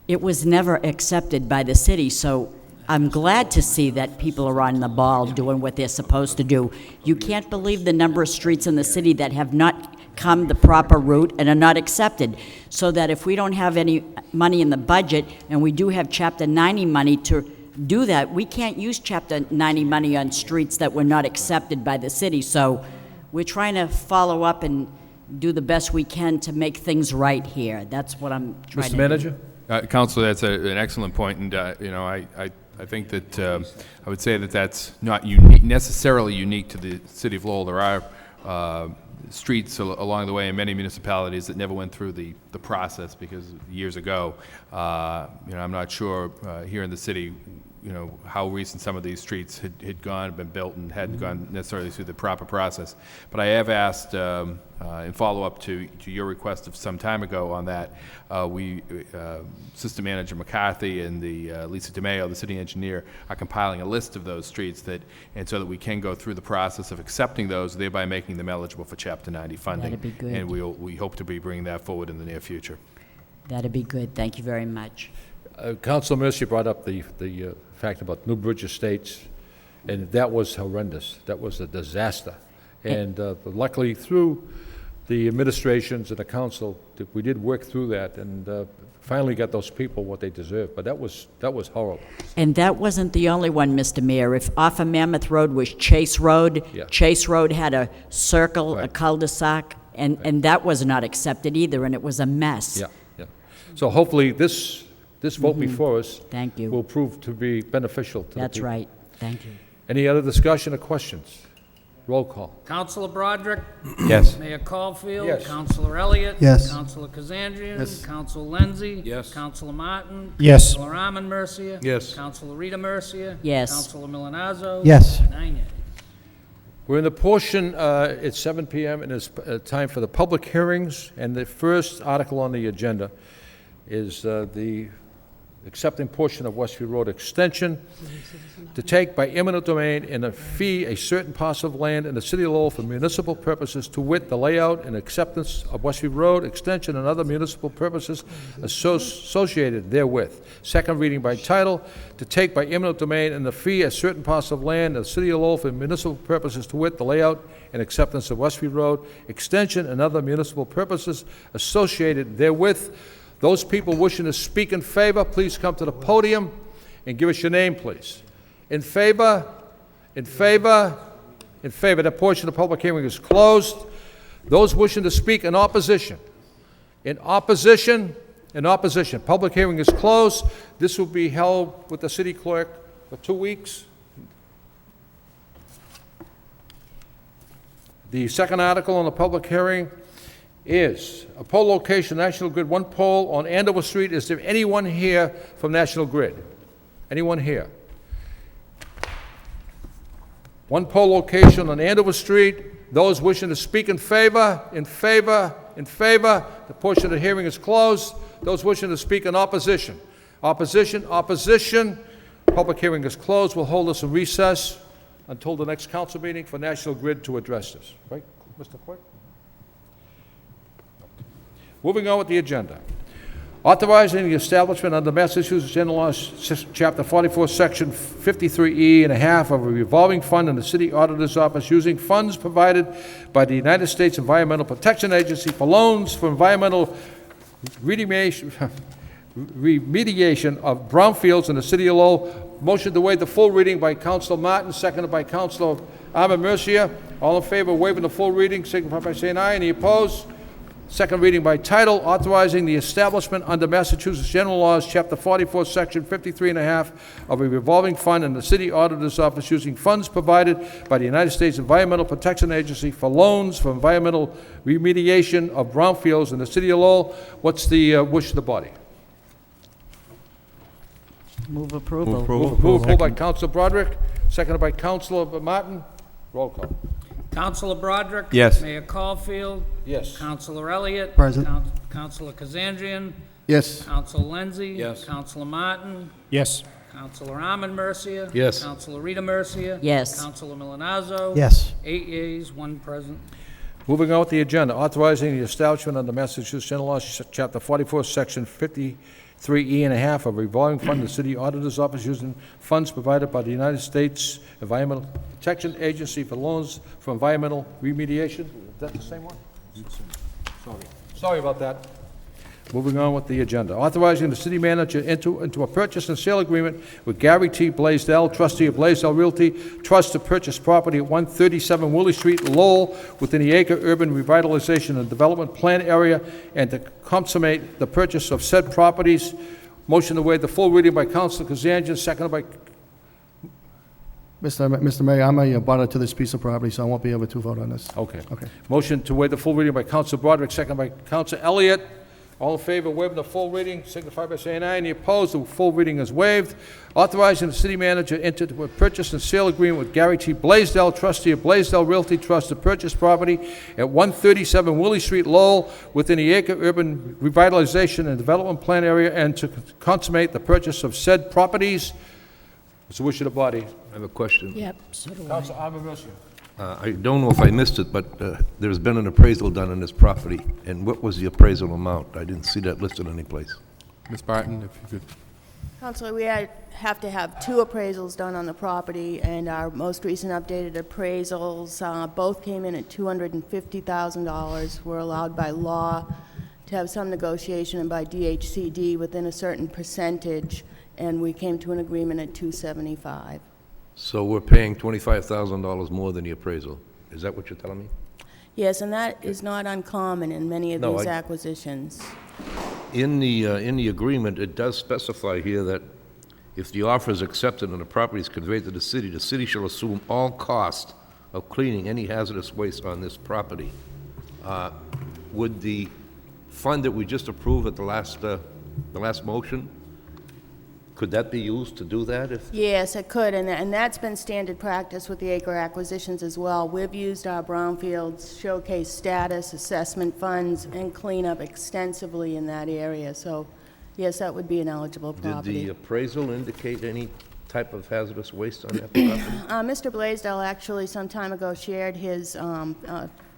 It was never accepted by the city, so I'm glad to see that people are on the ball doing what they're supposed to do. You can't believe the number of streets in the city that have not come the proper route and are not accepted. So that if we don't have any money in the budget, and we do have Chapter 90 money to do that, we can't use Chapter 90 money on streets that were not accepted by the city. So we're trying to follow up and do the best we can to make things right here. That's what I'm trying to do. Mr. Manager? Councilor, that's an excellent point, and I think that I would say that that's not necessarily unique to the city of Lowell. There are streets along the way in many municipalities that never went through the process because years ago, I'm not sure here in the city, how recent some of these streets had been built and hadn't gone necessarily through the proper process. But I have asked, in follow-up to your request of some time ago on that, System Manager McCarthy and Lisa DeMayo, the city engineer, are compiling a list of those streets and so that we can go through the process of accepting those, thereby making them eligible for Chapter 90 funding. That'd be good. And we hope to be bringing that forward in the near future. That'd be good. Thank you very much. Councilor Mercia brought up the fact about Newbridge Estates, and that was horrendous. That was a disaster. And luckily, through the administrations and the council, we did work through that and finally got those people what they deserved. But that was horrible. And that wasn't the only one, Mr. Mayor. If off of Mammoth Road was Chase Road, Yeah. Chase Road had a circle, a Right. cul-de-sac, and that was not accepted either, and it was a mess. Yeah. So hopefully, this vote before us Thank you. will prove to be beneficial to the people. That's right. Thank you. Any other discussion or questions? Roll call. Counselor Broderick. Yes. Mayor Caulfield. Yes. Counselor Elliott. Yes. Counselor Kazandrian. Yes. Counselor Lenzi. Yes. Counselor Martin. Yes. Counselor Arman Mercia. Yes. Counselor Rita Mercia. Yes. Counselor Milonazo. Yes. 9 yeas. We're in the portion, it's 7 PM, and it's time for the public hearings, and the first article on the agenda is the accepting portion of Westview Road Extension to take by eminent domain in a fee a certain parcel of land in the city of Lowell for municipal purposes, to wit, the layout and acceptance of Westview Road Extension and other municipal purposes associated therewith. Second reading by title, to take by eminent domain in the fee a certain parcel of land in the city of Lowell for municipal purposes, to wit, the layout and acceptance of Westview Road Extension and other municipal purposes associated therewith. Those people wishing to speak in favor, please come to the podium and give us your name, please. In favor? In favor? In favor. That portion of the public hearing is closed. Those wishing to speak in opposition? In opposition? In opposition. Public hearing is closed. This will be held with the city clerk for 2 weeks. The second article on the public hearing is a pole location, National Grid, one pole on Andover Street. Is there anyone here from National Grid? Anyone here? One pole location on Andover Street. Those wishing to speak in favor? In favor? In favor? The portion of the hearing is closed. Those wishing to speak in opposition? Opposition? Opposition? Public hearing is closed. We'll hold this in recess until the next council meeting for National Grid to address this. Right, Mr. Clerk? Moving on with the agenda. Authorizing the establishment under Massachusetts General Laws, Chapter 44, Section 53E and a half of a revolving fund in the City Auditor's Office using funds provided by the United States Environmental Protection Agency for loans for environmental remediation of brownfields in the City of Lowell. Motion to waive the full reading by Councilor Martin, seconded by Councilor Arman Mercia. All in favor of waiving the full reading, signify by saying aye. Any opposed? Second reading by title, authorizing the establishment under Massachusetts General Laws, Chapter 44, Section 53 and a half of a revolving fund in the City Auditor's Office using funds provided by the United States Environmental Protection Agency for loans for environmental remediation of brownfields in the City of Lowell. What's the wish of the body? Move approval. Moved by Councilor Broderick, seconded by Councilor Martin. Roll call. Counselor Broderick. Yes. Mayor Caulfield. Yes. Counselor Elliott. Present. Counselor Kazandrian. Yes. Counselor Lenzi. Yes. Counselor Martin. Yes. Counselor Arman Mercia. Yes. Counselor Rita Mercia. Yes. Counselor Milonazo. Yes. 8 yeas, 1 present. Moving on with the agenda, authorizing the establishment under Massachusetts General Laws, Chapter 44, Section 53E and a half of a revolving fund in the City Auditor's Office using funds provided by the United States Environmental Protection Agency for loans for environmental remediation. Is that the same one? Sorry about that. Moving on with the agenda. Authorizing the city manager into a purchase and sale agreement with Gary T. Blaisdell, trustee of Blaisdell Realty Trust, to purchase property at 137 Woolley Street, Lowell, within the Acre Urban Revitalization and Development Plan area, and to consummate the purchase of said properties. Motion to waive the full reading by Councilor Kazanjian, seconded by... Mr. Mayor, I'm a abutter to this piece of property, so I won't be able to vote on this. Okay. Okay. Motion to waive the full reading by Councilor Broderick, seconded by Councilor Elliott. All in favor of waiving the full reading, signify by saying aye. Any opposed? The full reading is waived. Authorizing the city manager enter into a purchase and sale agreement with Gary T. Blaisdell, trustee of Blaisdell Realty Trust, to purchase property at 137 Woolley Street, Lowell, within the Acre Urban Revitalization and Development Plan area, and to consummate the purchase of said properties. What's the wish of the body? I have a question. Yep, so do I. Councilor Arman Mercia. I don't know if I missed it, but there's been an appraisal done on this property, and what was the appraisal amount? I didn't see that listed anyplace. Ms. Barton, if you could. Counselor, we have to have 2 appraisals done on the property, and our most recent updated appraisals both came in at $250,000. We're allowed by law to have some negotiation, and by DHCD within a certain percentage, and we came to an agreement at $275,000. So we're paying $25,000 more than the appraisal. Is that what you're telling me? Yes, and that is not uncommon in many of No, these acquisitions. In the agreement, it does specify here that if the offer is accepted and the property is conveyed to the city shall assume all costs of cleaning any hazardous waste on this property, would the fund that we just approved at the last motion, could that be used to do that? Yes, it could, and that's been standard practice with the acre acquisitions as well. We've used our brownfields showcase status assessment funds and cleanup extensively in that area, so yes, that would be an eligible Did property. the appraisal indicate any type of hazardous waste on that property? Mr. Blaisdell actually some time ago shared his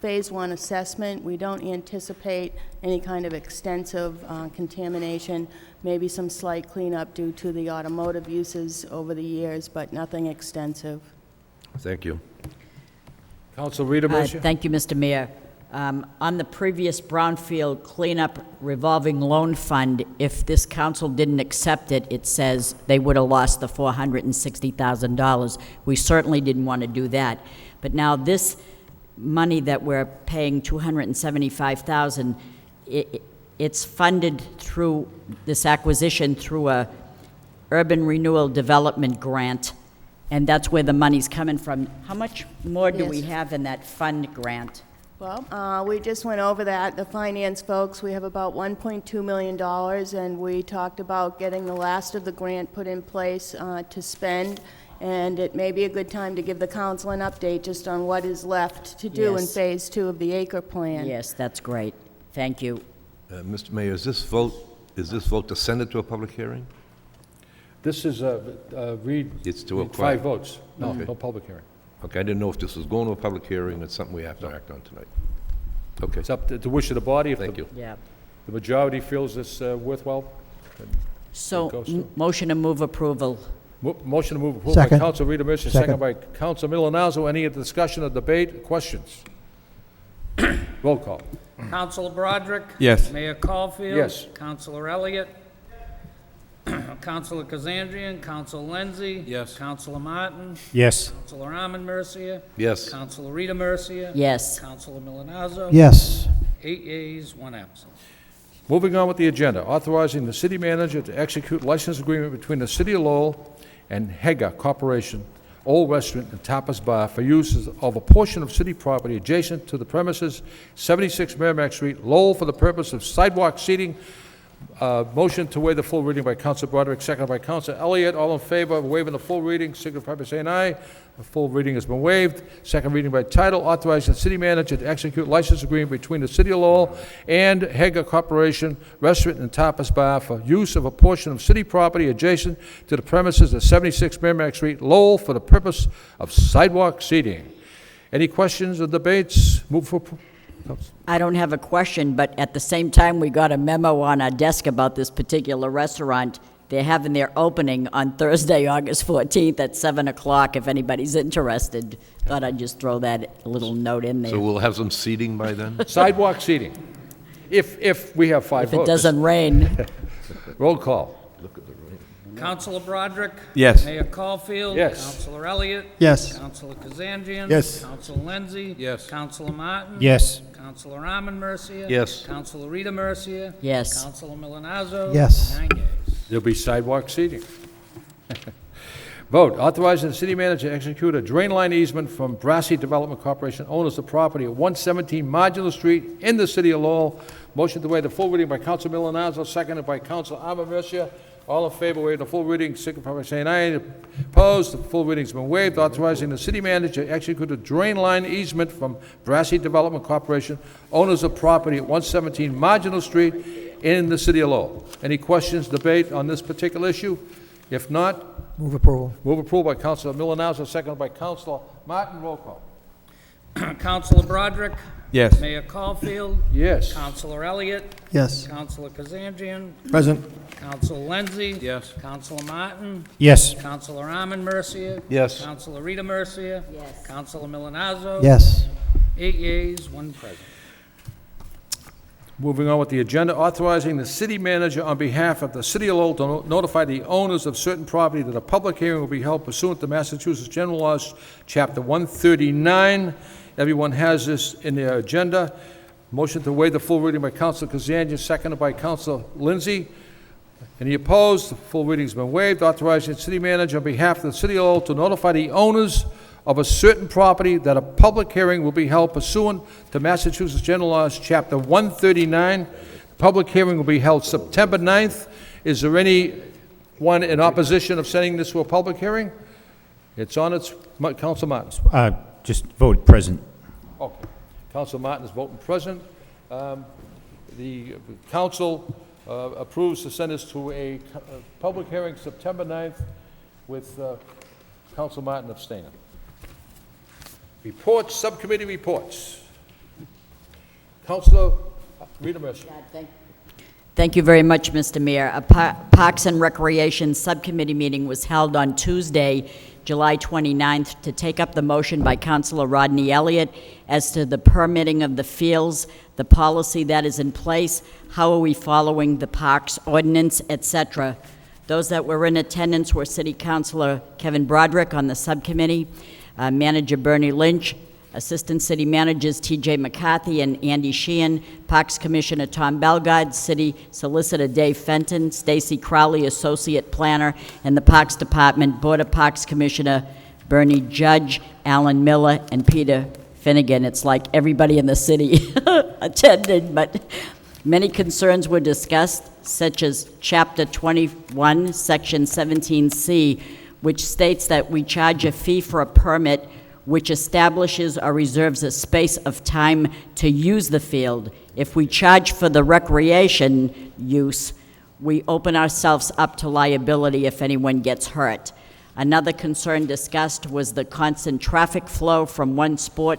Phase 1 assessment. We don't anticipate any kind of extensive contamination, maybe some slight cleanup due to the automotive uses over the years, but nothing extensive. Thank you. Council Rita Mercia? Thank you, Mr. Mayor. On the previous brownfield cleanup revolving loan fund, if this council didn't accept it, it says they would have lost the $460,000. We certainly didn't want to do that. But now this money that we're paying, $275,000, it's funded through this acquisition through a urban renewal development grant, and that's where the money's coming from. How much more do we Yes. have in that fund grant? Well, we just went over that, the finance folks. We have about $1.2 million, and we talked about getting the last of the grant put in place to spend, and it may be a good time to give the council an update just on what is left to do in Yes. Phase 2 of the acre plan. Yes, that's great. Thank you. Mr. Mayor, is this vote to send it to a public hearing? This is, read It's to a 5 votes. No, Okay. no public hearing. Okay, I didn't know if this was going to a public hearing, it's something we have to act on tonight. Okay, It's up to the wish of the body. If thank the- you. Yeah. The majority feels it's worthwhile. So, goes through. motion to move approval. Motion to move approval by Second. Council Rita Mercia, second by Council Milonazo. Any discussion or debate, questions? Roll call. Councilor Broderick? Yes. Mayor Caulfield? Yes. Councilor Elliott? Councilor Kazandrian? Councilor Lenzi? Yes. Councilor Martin? Yes. Councilor Arman Mercia? Yes. Councilor Rita Mercia? Yes. Councilor Milonazo? Yes. 8 yeas, 1 absent. Moving on with the agenda, authorizing the city manager to execute license agreement between the City of Lowell and Hega Corporation, Old Restaurant and Tapas Bar for use of a portion of city property adjacent to the premises 76 Merrimack Street, Lowell, for the purpose of sidewalk seating. Motion to waive the full reading by Council Broderick, seconded by Council Elliott. All in favor of waiving the full reading, signify by saying aye. The full reading has been waived. Second reading by title, authorizing the city manager to execute license agreement between the City of Lowell and Hega Corporation Restaurant and Tapas Bar for use of a portion of city property adjacent to the premises at 76 Merrimack Street, Lowell, for the purpose of sidewalk seating. Any questions or debates? Move for... I don't have a question, but at the same time, we got a memo on our desk about this particular restaurant. They're having their opening on Thursday, August 14th at 7 o'clock, if anybody's interested. Thought I'd just throw that little note in So there. we'll have some seating by then? Sidewalk seating, if we have 5 If votes. it doesn't rain. Roll call. Councilor Broderick? Yes. Mayor Caulfield? Yes. Councilor Elliott? Yes. Councilor Kazandrian? Yes. Councilor Lenzi? Yes. Councilor Martin? Yes. Councilor Arman Mercia? Yes. Councilor Rita Mercia? Yes. Councilor Milonazo? Yes. 9 yeas. There'll be sidewalk seating. Vote, authorizing the city manager to execute a drain line easement from Brassy Development Corporation, owners of property at 117 Modular Street in the City of Lowell. Motion to waive the full reading by Council Milonazo, seconded by Council Arman Mercia. All in favor of waiving the full reading, signify by saying aye. Opposed, the full reading's been waived. Authorizing the city manager to execute a drain line easement from Brassy Development Corporation, owners of property at 117 Modular Street in the City of Lowell. Any questions, debate on this particular issue? If not, Move approval. move approval by Councilor Milonazo, seconded by Councilor Martin. Roll call. Councilor Broderick? Yes. Mayor Caulfield? Yes. Councilor Elliott? Yes. Councilor Kazandrian? Present. Councilor Lenzi? Yes. Councilor Martin? Yes. Councilor Arman Mercia? Yes. Councilor Rita Mercia? Yes. Councilor Milonazo? Yes. 8 yeas, 1 present. Moving on with the agenda, authorizing the city manager on behalf of the City of Lowell to notify the owners of certain property that a public hearing will be held pursuant to Massachusetts General Laws, Chapter 139. Everyone has this in their agenda. Motion to waive the full reading by Councilor Kazandrian, seconded by Councilor Lindsay. Any opposed? The full reading's been waived. Authorizing the city manager on behalf of the City of Lowell to notify the owners of a certain property, that a public hearing will be held pursuant to Massachusetts General Laws, Chapter 139. Public hearing will be held September 9th. Is there anyone in opposition of sending this to a public hearing? It's on its, Council Martin. Just vote present. Okay. Council Martin is voting present. The council approves to send this to a public hearing September 9th with Council Martin abstaining. Reports, subcommittee reports. Councilor Rita Mercer. Thank you very much, Mr. Mayor. A Parks and Recreation Subcommittee meeting was held on Tuesday, July 29th, to take up the motion by Councilor Rodney Elliott as to the permitting of the fields, the policy that is in place, how are we following the parks ordinance, etc. Those that were in attendance were City Councilor Kevin Broderick on the subcommittee, Manager Bernie Lynch, Assistant City Managers T.J. McCarthy and Andy Sheehan, Parks Commissioner Tom Belgard, City Solicitor Dave Fenton, Stacy Crowley, Associate Planner, and the Parks Department, Board of Parks Commissioner Bernie Judge, Alan Miller, and Peter Finnegan. It's like everybody in the city attended, but many concerns were discussed, such as Chapter 21, Section 17C, which states that we charge a fee for a permit which establishes or reserves a space of time to use the field. If we charge for the recreation use, we open ourselves up to liability if anyone gets hurt. Another concern discussed was the constant traffic flow from one sport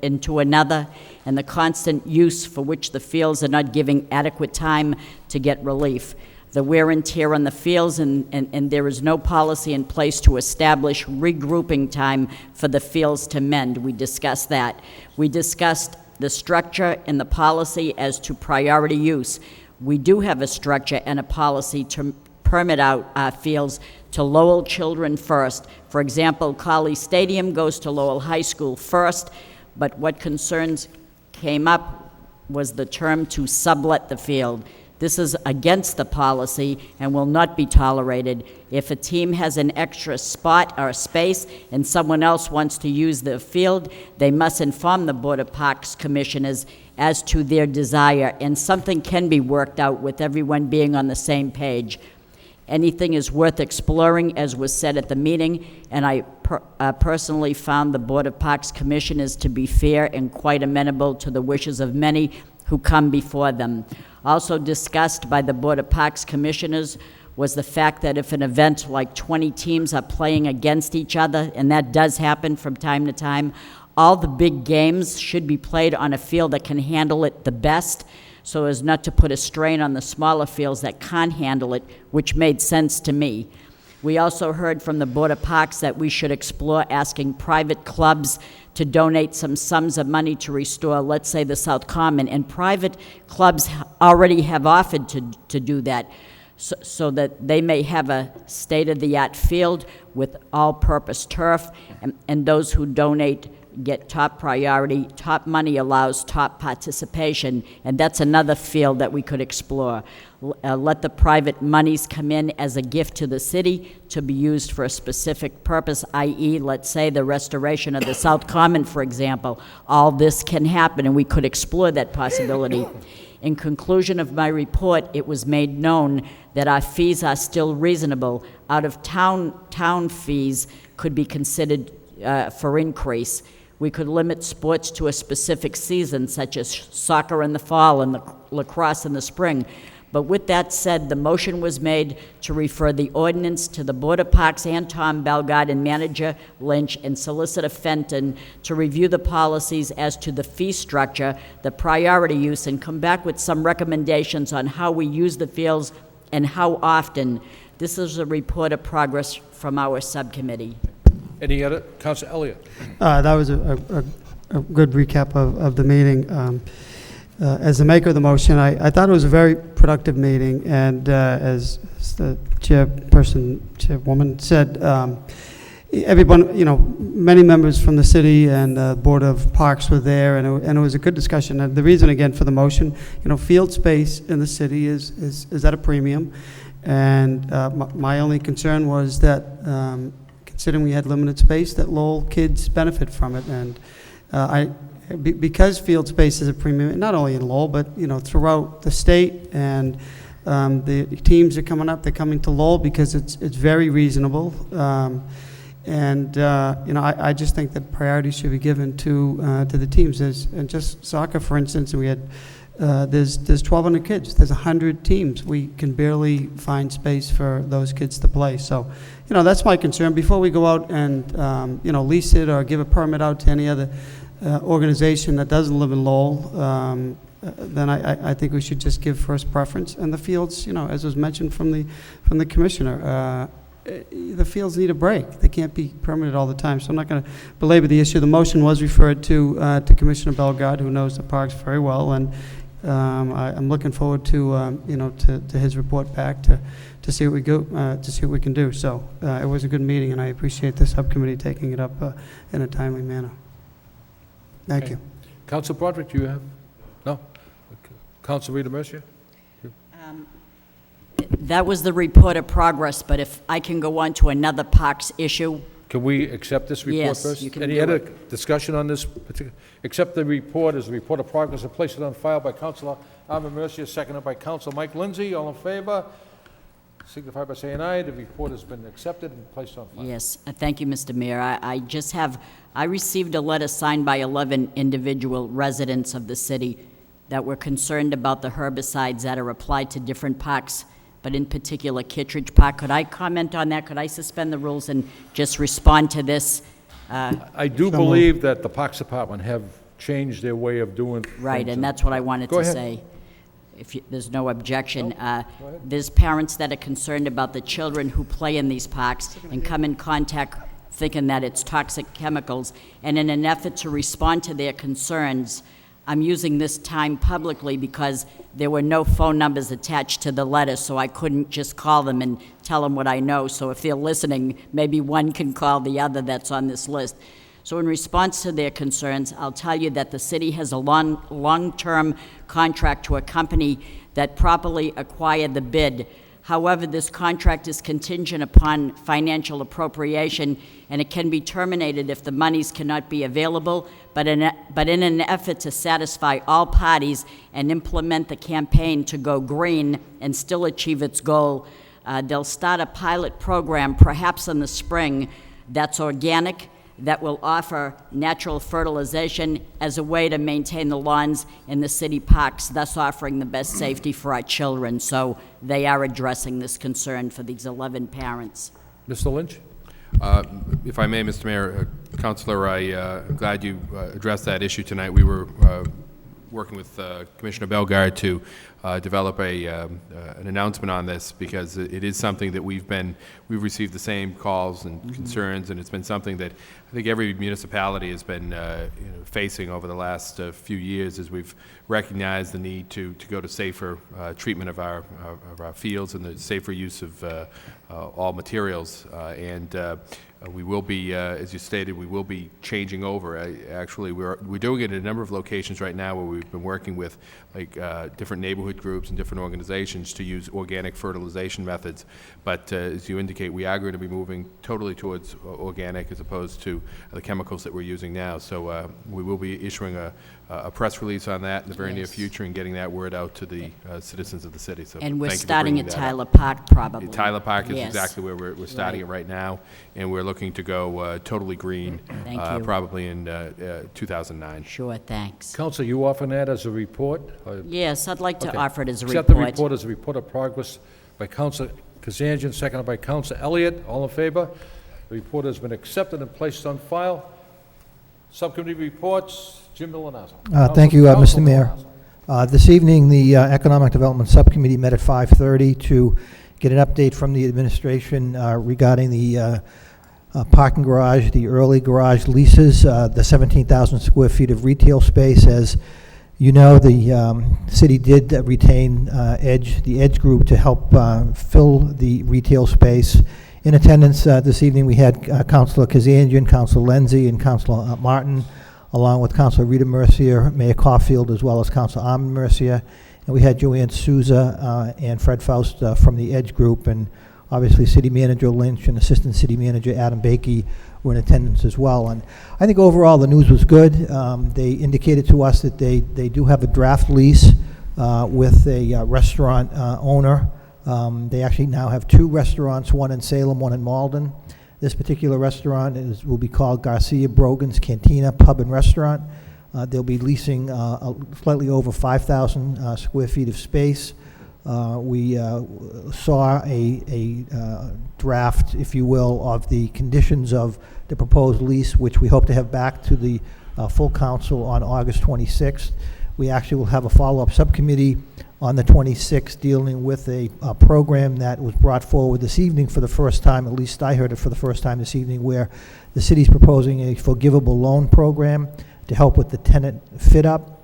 into another, and the constant use for which the fields are not giving adequate time to get relief. The wear and tear on the fields, and there is no policy in place to establish regrouping time for the fields to mend. We discussed that. We discussed the structure and the policy as to priority use. We do have a structure and a policy to permit out our fields to Lowell children first. For example, Colley Stadium goes to Lowell High School first, but what concerns came up was the term to sublet the field. This is against the policy and will not be tolerated. If a team has an extra spot or space and someone else wants to use the field, they must inform the Board of Parks Commissioners as to their desire, and something can be worked out with everyone being on the same page. Anything is worth exploring, as was said at the meeting, and I personally found the Board of Parks Commissioners to be fair and quite amenable to the wishes of many who come before them. Also discussed by the Board of Parks Commissioners was the fact that if an event like 20 teams are playing against each other, and that does happen from time to time, all the big games should be played on a field that can handle it the best, so as not to put a strain on the smaller fields that can't handle it, which made sense to me. We also heard from the Board of Parks that we should explore asking private clubs to donate some sums of money to restore, let's say, the South Common, and private clubs already have offered to do that, so that they may have a state-of-the-art field with all-purpose turf, and those who donate get top priority. Top money allows top participation, and that's another field that we could explore. Let the private monies come in as a gift to the city to be used for a specific purpose, i.e., let's say the restoration of the South Common, for example. All this can happen, and we could explore that possibility. In conclusion of my report, it was made known that our fees are still reasonable. Out-of-town fees could be considered for increase. We could limit sports to a specific season, such as soccer in the fall and lacrosse in the spring. But with that said, the motion was made to refer the ordinance to the Board of Parks and Tom Belgard and Manager Lynch and Solicitor Fenton to review the policies as to the fee structure, the priority use, and come back with some recommendations on how we use the fields and how often. This is a report of progress from our subcommittee. Any other? Councilor Elliott. That was a good recap of the meeting. As the maker of the motion, I thought it was a very productive meeting, and as the chairwoman said, everyone, many members from the city and Board of Parks were there, and it was a good discussion. And the reason, again, for the motion, field space in the city is at a premium, and my only concern was that considering we had limited space, that Lowell kids benefit from it. And because field space is a premium, not only in Lowell, but, throughout the state, and the teams are coming up, they're coming to Lowell because it's very reasonable. I just think that priority should be given to the teams. And just soccer, for instance, we had, there's 1,200 kids. There's 100 teams. We can barely find space for those kids to play. So, that's my concern. Before we go out and, lease it or give a permit out to any other organization that doesn't live in Lowell, then I think we should just give first preference. And the fields, as was mentioned from the commissioner, the fields need a break. They can't be permanent all the time. So I'm not going to belabor the issue. The motion was referred to Commissioner Bellegarde, who knows the parks very well, and I'm looking forward to to his report back to see what we go to see what we can do. So it was a good meeting, and I appreciate the subcommittee taking it up in a timely manner. Thank you. Council Broderick, do you have? No? Okay. Council Rita Mercier? That was the report of progress, but if I can go on to another parks issue. Can we accept this report Yes, first? you can Any do other it. discussion on this particular? Accept the report as a report of progress and place it on file by Councilor Armin Mercier, seconded by Councilor Mike Lindsay. All in favor? Signify by saying aye. The report has been accepted and placed on file. Yes, thank you, Mr. Mayor. I received a letter signed by 11 individual residents of the city that were concerned about the herbicides that are applied to different parks, but in particular Kittredge Park. Could I comment on that? Could I suspend the rules and just respond to this? I do believe that the Parks Department have changed their way of doing things. Right, and that's what I wanted Go to ahead. say. If there's no objection. Go ahead. There's parents that are concerned about the children who play in these parks and come in contact thinking that it's toxic chemicals. And in an effort to respond to their concerns, I'm using this time publicly because there were no phone numbers attached to the letter, so I couldn't just call them and tell them what I know. So if they're listening, maybe one can call the other that's on this list. So in response to their concerns, I'll tell you that the city has a long-term contract to a company that properly acquired the bid. However, this contract is contingent upon financial appropriation, and it can be terminated if the monies cannot be available, but in an effort to satisfy all parties and implement the campaign to go green and still achieve its goal, they'll start a pilot program, perhaps in the spring, that's organic, that will offer natural fertilization as a way to maintain the lawns in the city parks, thus offering the best safety for our children. So they are addressing this concern for these 11 parents. Mr. Lynch? If I may, Mr. Mayor, Councilor, I'm glad you addressed that issue tonight. We were working with Commissioner Bellegarde to develop an announcement on this, because it is something that we've received the same calls and concerns, and it's been something that I think every municipality has been facing over the last few years, as we've recognized the need to go to safer treatment of our fields and the safer use of all materials. We will be, as you stated, we will be changing over. Actually, we're doing it in a number of locations right now where we've been working with different neighborhood groups and different organizations to use organic fertilization methods. But as you indicate, we are going to be moving totally towards organic as opposed to the chemicals that we're using now. So we will be issuing a press release on that in the very near future and getting that word out to the citizens of the city. So And we're thank you for starting bringing at that up. Tyler Park, probably. Tyler Park is Yes. exactly where we're starting Right. it right now, and we're looking to go totally green, Thank you. probably in 2009. Sure, thanks. Council, you offering that as a report? Yes, I'd like to Okay. offer it as a Accept the report. report as a report of progress by Council Kazanjian, seconded by Council Elliott. All in favor? The report has been accepted and placed on file. Subcommittee reports, Jim Milonazo. Thank you, Council Mr. Mayor. Milonazo. This evening, the Economic Development Subcommittee met at 5:30 to get an update from the administration regarding the parking garage, the early garage leases, the 17,000 square feet of retail space. As you know, the city did retain the Edge Group to help fill the retail space. In attendance this evening, we had Councilor Kazanjian, Councilor Lindsay, and Councilor Martin, along with Councilor Rita Mercier, Mayor Caulfield, as well as Councilor Armin Mercier. And we had Joanne Souza and Fred Faust from the Edge Group, and Obviously, City Manager Lynch and Assistant City Manager Adam Bakey were in attendance as well. And I think overall the news was good. They indicated to us that they do have a draft lease with a restaurant owner. They actually now have 2 restaurants, one in Salem, one in Malden. This particular restaurant will be called Garcia Brogan's Cantina Pub and Restaurant. They'll be leasing slightly over 5,000 square feet of space. We saw a draft, if you will, of the conditions of the proposed lease, which we hope to have back to the full council on August 26th. We actually will have a follow-up subcommittee on the 26th dealing with a program that was brought forward this evening for the first time, at least I heard it for the first time this evening, where the city's proposing a forgivable loan program to help with the tenant fit-up,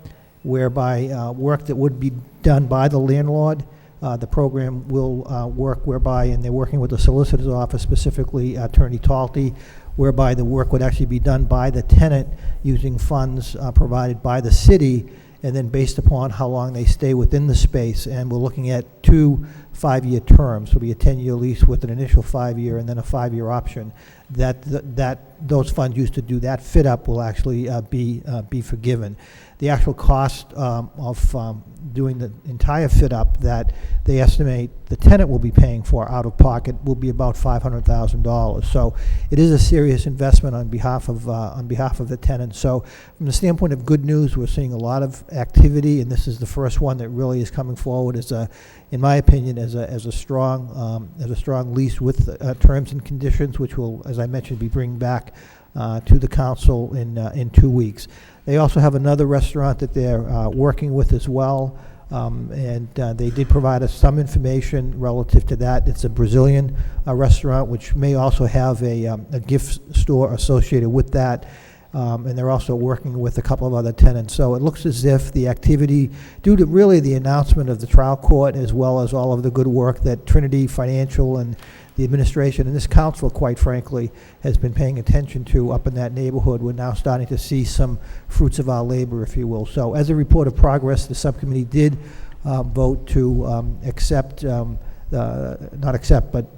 whereby work that would be done by the landlord, the program will work whereby, and they're working with the solicitor's office, specifically Attorney Talty, whereby the work would actually be done by the tenant using funds provided by the city, and then based upon how long they stay within the space. And we're looking at 2 5-year terms. It'll be a 10-year lease with an initial 5-year and then a 5-year option. Those funds used to do that fit up will actually be forgiven. The actual cost of doing the entire fit up that they estimate the tenant will be paying for out of pocket will be about $500,000. So it is a serious investment on behalf of the tenant. So from the standpoint of good news, we're seeing a lot of activity, and this is the first one that really is coming forward as a, in my opinion, as a strong lease with terms and conditions, which will, as I mentioned, be bringing back to the council in 2 weeks. They also have another restaurant that they're working with as well, and they did provide us some information relative to that. It's a Brazilian restaurant, which may also have a gift store associated with that, and they're also working with a couple of other tenants. So it looks as if the activity, due to really the announcement of the trial court, as well as all of the good work that Trinity Financial and the administration and this council, quite frankly, has been paying attention to up in that neighborhood, we're now starting to see some fruits of our labor, if you will. So as a report of progress, the subcommittee did vote to accept, not accept, but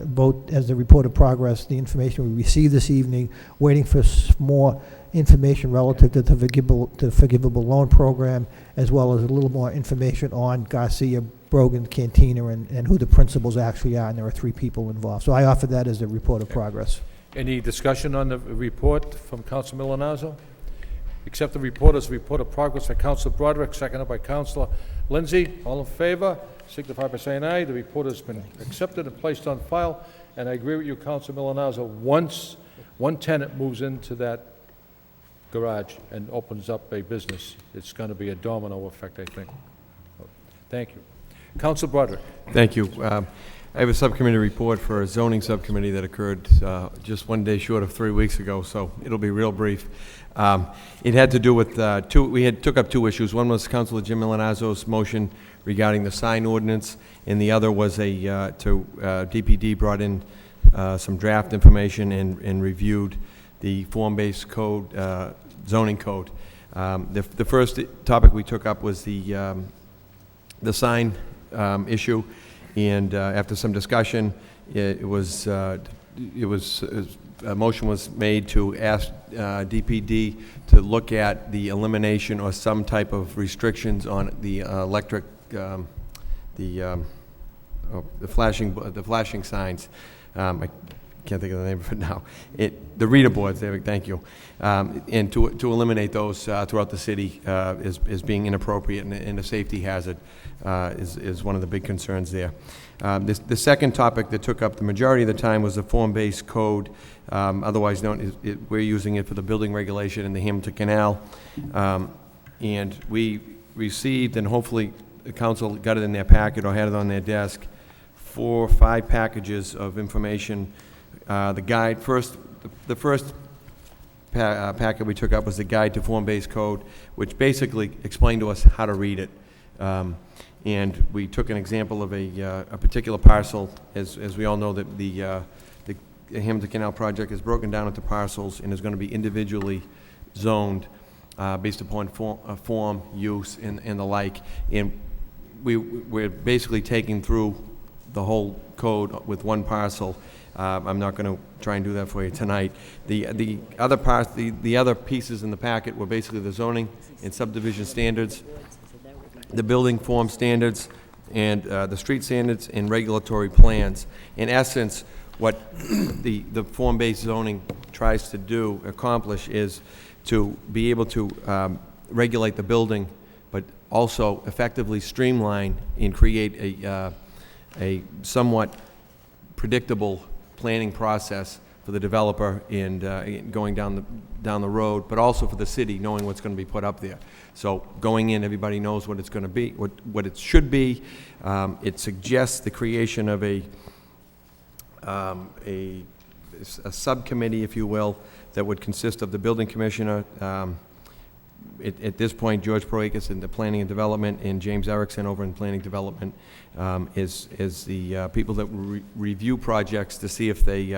vote as a report of progress the information we received this evening, waiting for more information relative to the forgivable loan program, as well as a little more information on Garcia Brogan Cantina and who the principals actually are, and there are 3 people involved. So I offer that as a report of progress. Any discussion on the report from Council Milonazo? Accept the report as a report of progress by Council Broderick, seconded by Councilor Lindsay. All in favor, signify by saying aye. The report has been accepted and placed on file, and I agree with you, Council Milonazo. Once one tenant moves into that garage and opens up a business, it's going to be a domino effect, I think. Thank you. Council Broderick. Thank you. I have a subcommittee report for a zoning subcommittee that occurred just 1 day short of 3 weeks ago, so it'll be real brief. It had to do with took up 2 issues. One was Councilor Jim Milonazo's motion regarding the sign ordinance, and the other was DPD brought in some draft information and reviewed the form-based code, zoning code. The first topic we took up was the sign issue, and after some discussion, a motion was made to ask DPD to look at the elimination or some type of restrictions on the electric, the flashing signs. I can't think of the name of it now. The reader boards, thank you. And to eliminate those throughout the city as being inappropriate and a safety hazard is one of the big concerns there. The second topic that took up the majority of the time was the form-based code, otherwise known as, we're using it for the building regulation in the Hamilton Canal. And we received, and hopefully the council got it in their packet or had it on their desk, 4 or 5 packages of information. The guide, the first packet we took up was the guide to form-based code, which basically explained to us how to read it. And we took an example of a particular parcel. As we all know, that the Hamilton Canal project is broken down into parcels and is going to be individually zoned based upon form, use, and the like. And we're basically taking through the whole code with one parcel. I'm not going to try and do that for you tonight. The other parts, the other pieces in the packet were basically the zoning and subdivision standards, the building form standards, and the street standards and regulatory plans. In essence, what the form-based zoning tries to accomplish is to be able to regulate the building, but also effectively streamline and create a somewhat predictable planning process for the developer and going down the road, but also for the city knowing what's going to be put up there. So going in, everybody knows what it's going to be, what it should be. It suggests the creation of a subcommittee, if you will, that would consist of the building commissioner. At this point, George Proakis in the Planning and Development and James Erickson over in Planning Development is the people that review projects to see if they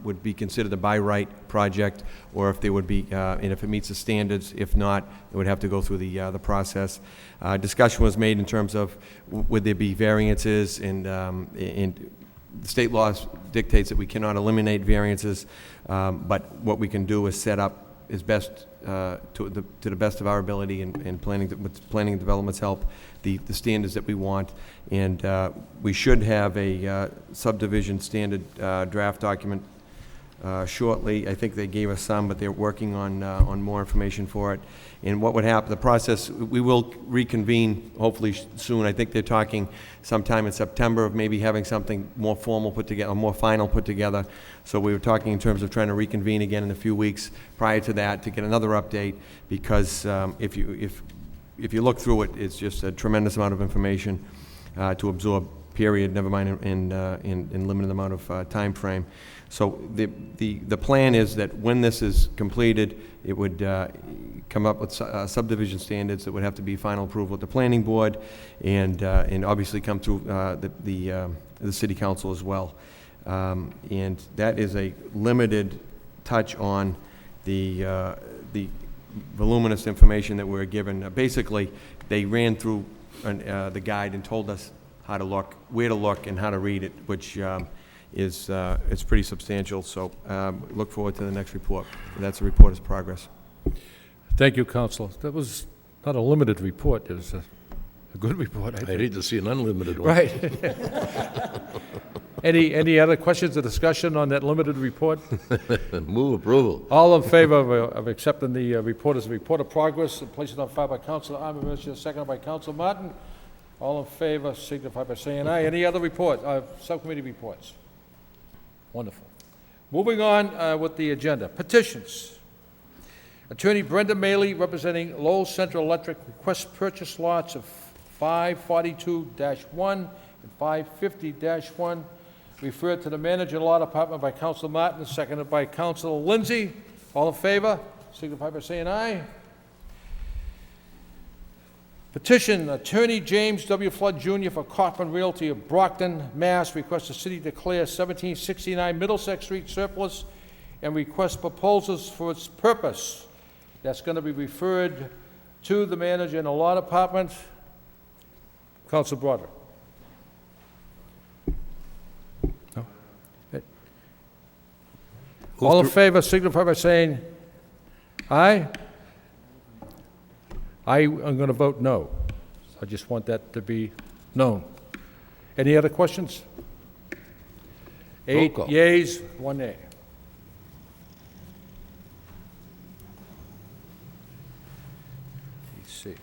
would be considered a by right project, or if they would be, and if it meets the standards. If not, it would have to go through the process. Discussion was made in terms of would there be variances, and the state law dictates that we cannot eliminate variances, but what we can do is set up as best to the best of our ability and planning, with planning and development's help, the standards that we want. And we should have a subdivision standard draft document shortly. I think they gave us some, but they're working on more information for it. And what would happen, the process, we will reconvene hopefully soon. I think they're talking sometime in September of maybe having something more formal put together, or more final put together. So we were talking in terms of trying to reconvene again in a few weeks prior to that to get another update, because if you look through it, it's just a tremendous amount of information to absorb, period, never mind in limited amount of time frame. So the plan is that when this is completed, it would come up with subdivision standards that would have to be final approval at the planning board, and obviously come through the city council as well. And that is a limited touch on the voluminous information that we're given. Basically, they ran through the guide and told us how to look, where to look, and how to read it, which it's pretty substantial. So look forward to the next report. That's a report of progress. Thank you, Councilor. That was not a limited report. It was a good report, I think. I'd hate to see an unlimited one. Right. Any other questions or discussion on that limited report? Move approval. All in favor of accepting the report as a report of progress and placing it on file by Councilor Armitage, seconded by Councilor Martin? All in favor signify by saying aye. Any other subcommittee reports? Wonderful. Moving on with the agenda. Petitions. Attorney Brenda Maley, representing Lowell Central Electric, requests purchase lots of 542-1 and 550-1, referred to the Manager Law Department by Councilor Martin, seconded by Councilor Lindsay. All in favor signify by saying aye. Petition, Attorney James W. Flood Jr. for Kaufman Realty of Brockton, Mass. Requests the city declare 1769 Middlesex Street surplus and request proposals for its purpose. That's going to be referred to the Manager in the Law Department. Councilor Broderick. No? All in favor signify by saying aye. I am going to vote no. I just want that to be known. Any other questions? 8 yeas, 1 nay. Let's see.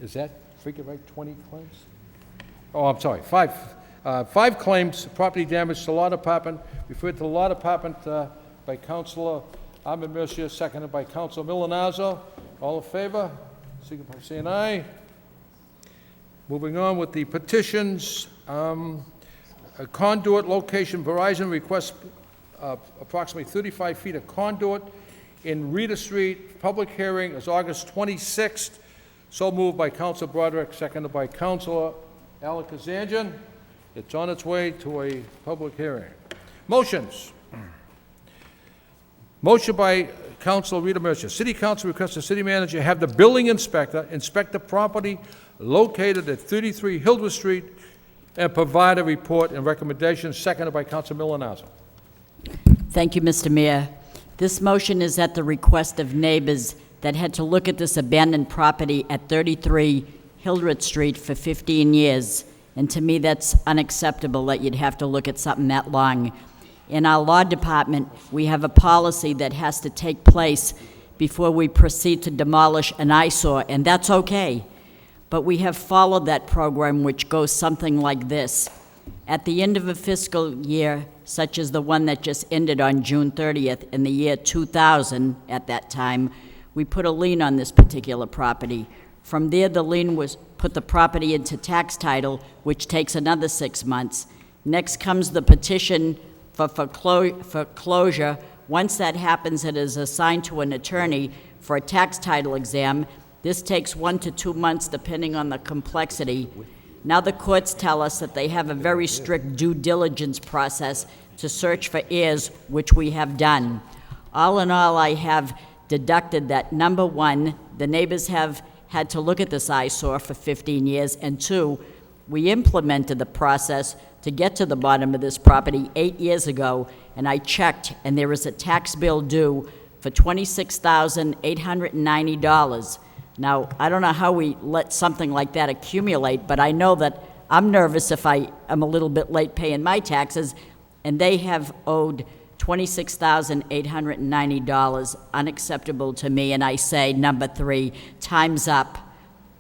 Is that figure right, 20 claims? Oh, I'm sorry, 5 claims, property damage to Law Department, referred to the Law Department by Councilor Ahmed Mercier, seconded by Councilor Milanazzo. All in favor signify by saying aye. Moving on with the petitions. A conduit location, Verizon requests approximately 35 feet of conduit in Rita Street. Public hearing is August 26th. So moved by Councilor Broderick, seconded by Councilor Alan Kazanjian. It's on its way to a public hearing. Motions. Motion by Councilor Rita Mercier. City Council requests the city manager have the building inspector inspect the property located at 33 Hildreth Street, and provide a report and recommendation, seconded by Council Milonazo. Thank you, Mr. Mayor. This motion is at the request of neighbors that had to look at this abandoned property at 33 Hildreth Street for 15 years. And to me, that's unacceptable that you'd have to look at something that long. In our law department, we have a policy that has to take place before we proceed to demolish an eyesore, and that's okay. But we have followed that program, which goes something like this. At the end of a fiscal year, such as the one that just ended on June 30th in the year 2000, at that time, we put a lien on this particular property. From there, the lien was put the property into tax title, which takes another 6 months. Next comes the petition for foreclosure. Once that happens, it is assigned to an attorney for a tax title exam. This takes 1 to 2 months, depending on the complexity. Now the courts tell us that they have a very strict due diligence process to search for heirs, which we have done. All in all, I have deducted that, number one, the neighbors have had to look at this eyesore for 15 years, and two, we implemented the process to get to the bottom of this property 8 years ago, and I checked, and there is a tax bill due for $26,890. Now, I don't know how we let something like that accumulate, but I know that I'm nervous if I am a little bit late paying my taxes, and they have owed $26,890, unacceptable to me, and I say, number three, time's up.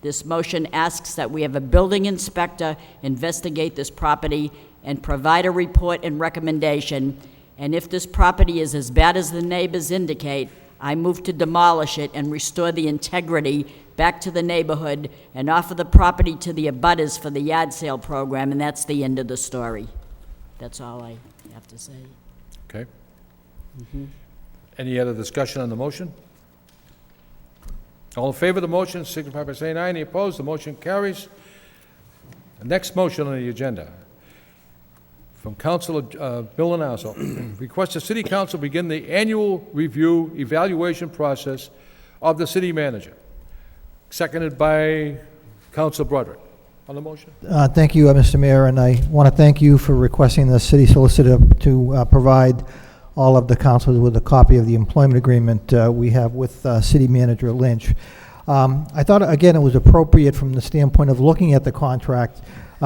This motion asks that we have a building inspector investigate this property and provide a report and recommendation, and if this property is as bad as the neighbors indicate, I move to demolish it and restore the integrity back to the neighborhood and offer the property to the abutters for the yard sale program, and that's the end of the story. That's all I have to say. Okay. Any other discussion on the motion? All in favor of the motion, signify by saying aye. Any opposed? The motion carries. The next motion on the agenda, from Councilor Milonazo, request the City Council begin the annual review evaluation process of the city manager. Seconded by Councilor Broderick. On the motion? Thank you, Mr. Mayor, and I want to thank you for requesting the city solicitor to provide all of the councilors with a copy of the employment agreement we have with City Manager Lynch. I thought, again, it was appropriate from the standpoint of looking at the contract,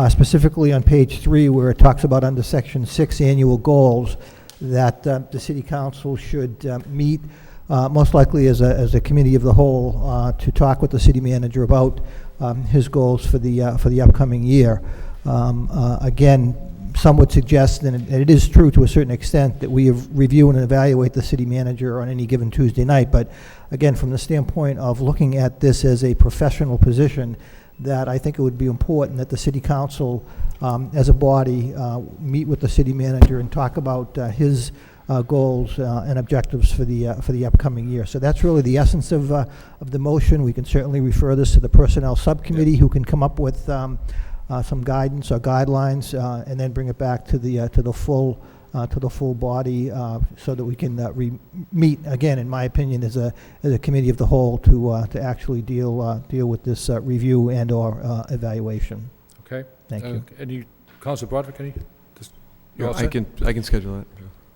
specifically on page 3, where it talks about under Section 6 annual goals, that the City Council should meet, most likely as a committee of the whole, to talk with the city manager about his goals for the upcoming year. Again, some would suggest, and it is true to a certain extent, that we review and evaluate the city manager on any given Tuesday night. But again, from the standpoint of looking at this as a professional position, that I think it would be important that the city council, as a body, meet with the city manager and talk about his goals and objectives for the upcoming year. So that's really the essence of the motion. We can certainly refer this to the personnel subcommittee, who can come up with some guidance or guidelines, and then bring it back to the full body, so that we can meet again, in my opinion, as a committee of the whole to actually deal with this review and or evaluation. Okay. Thank you. Any, Councilor Broderick, any? You all I set? can schedule that.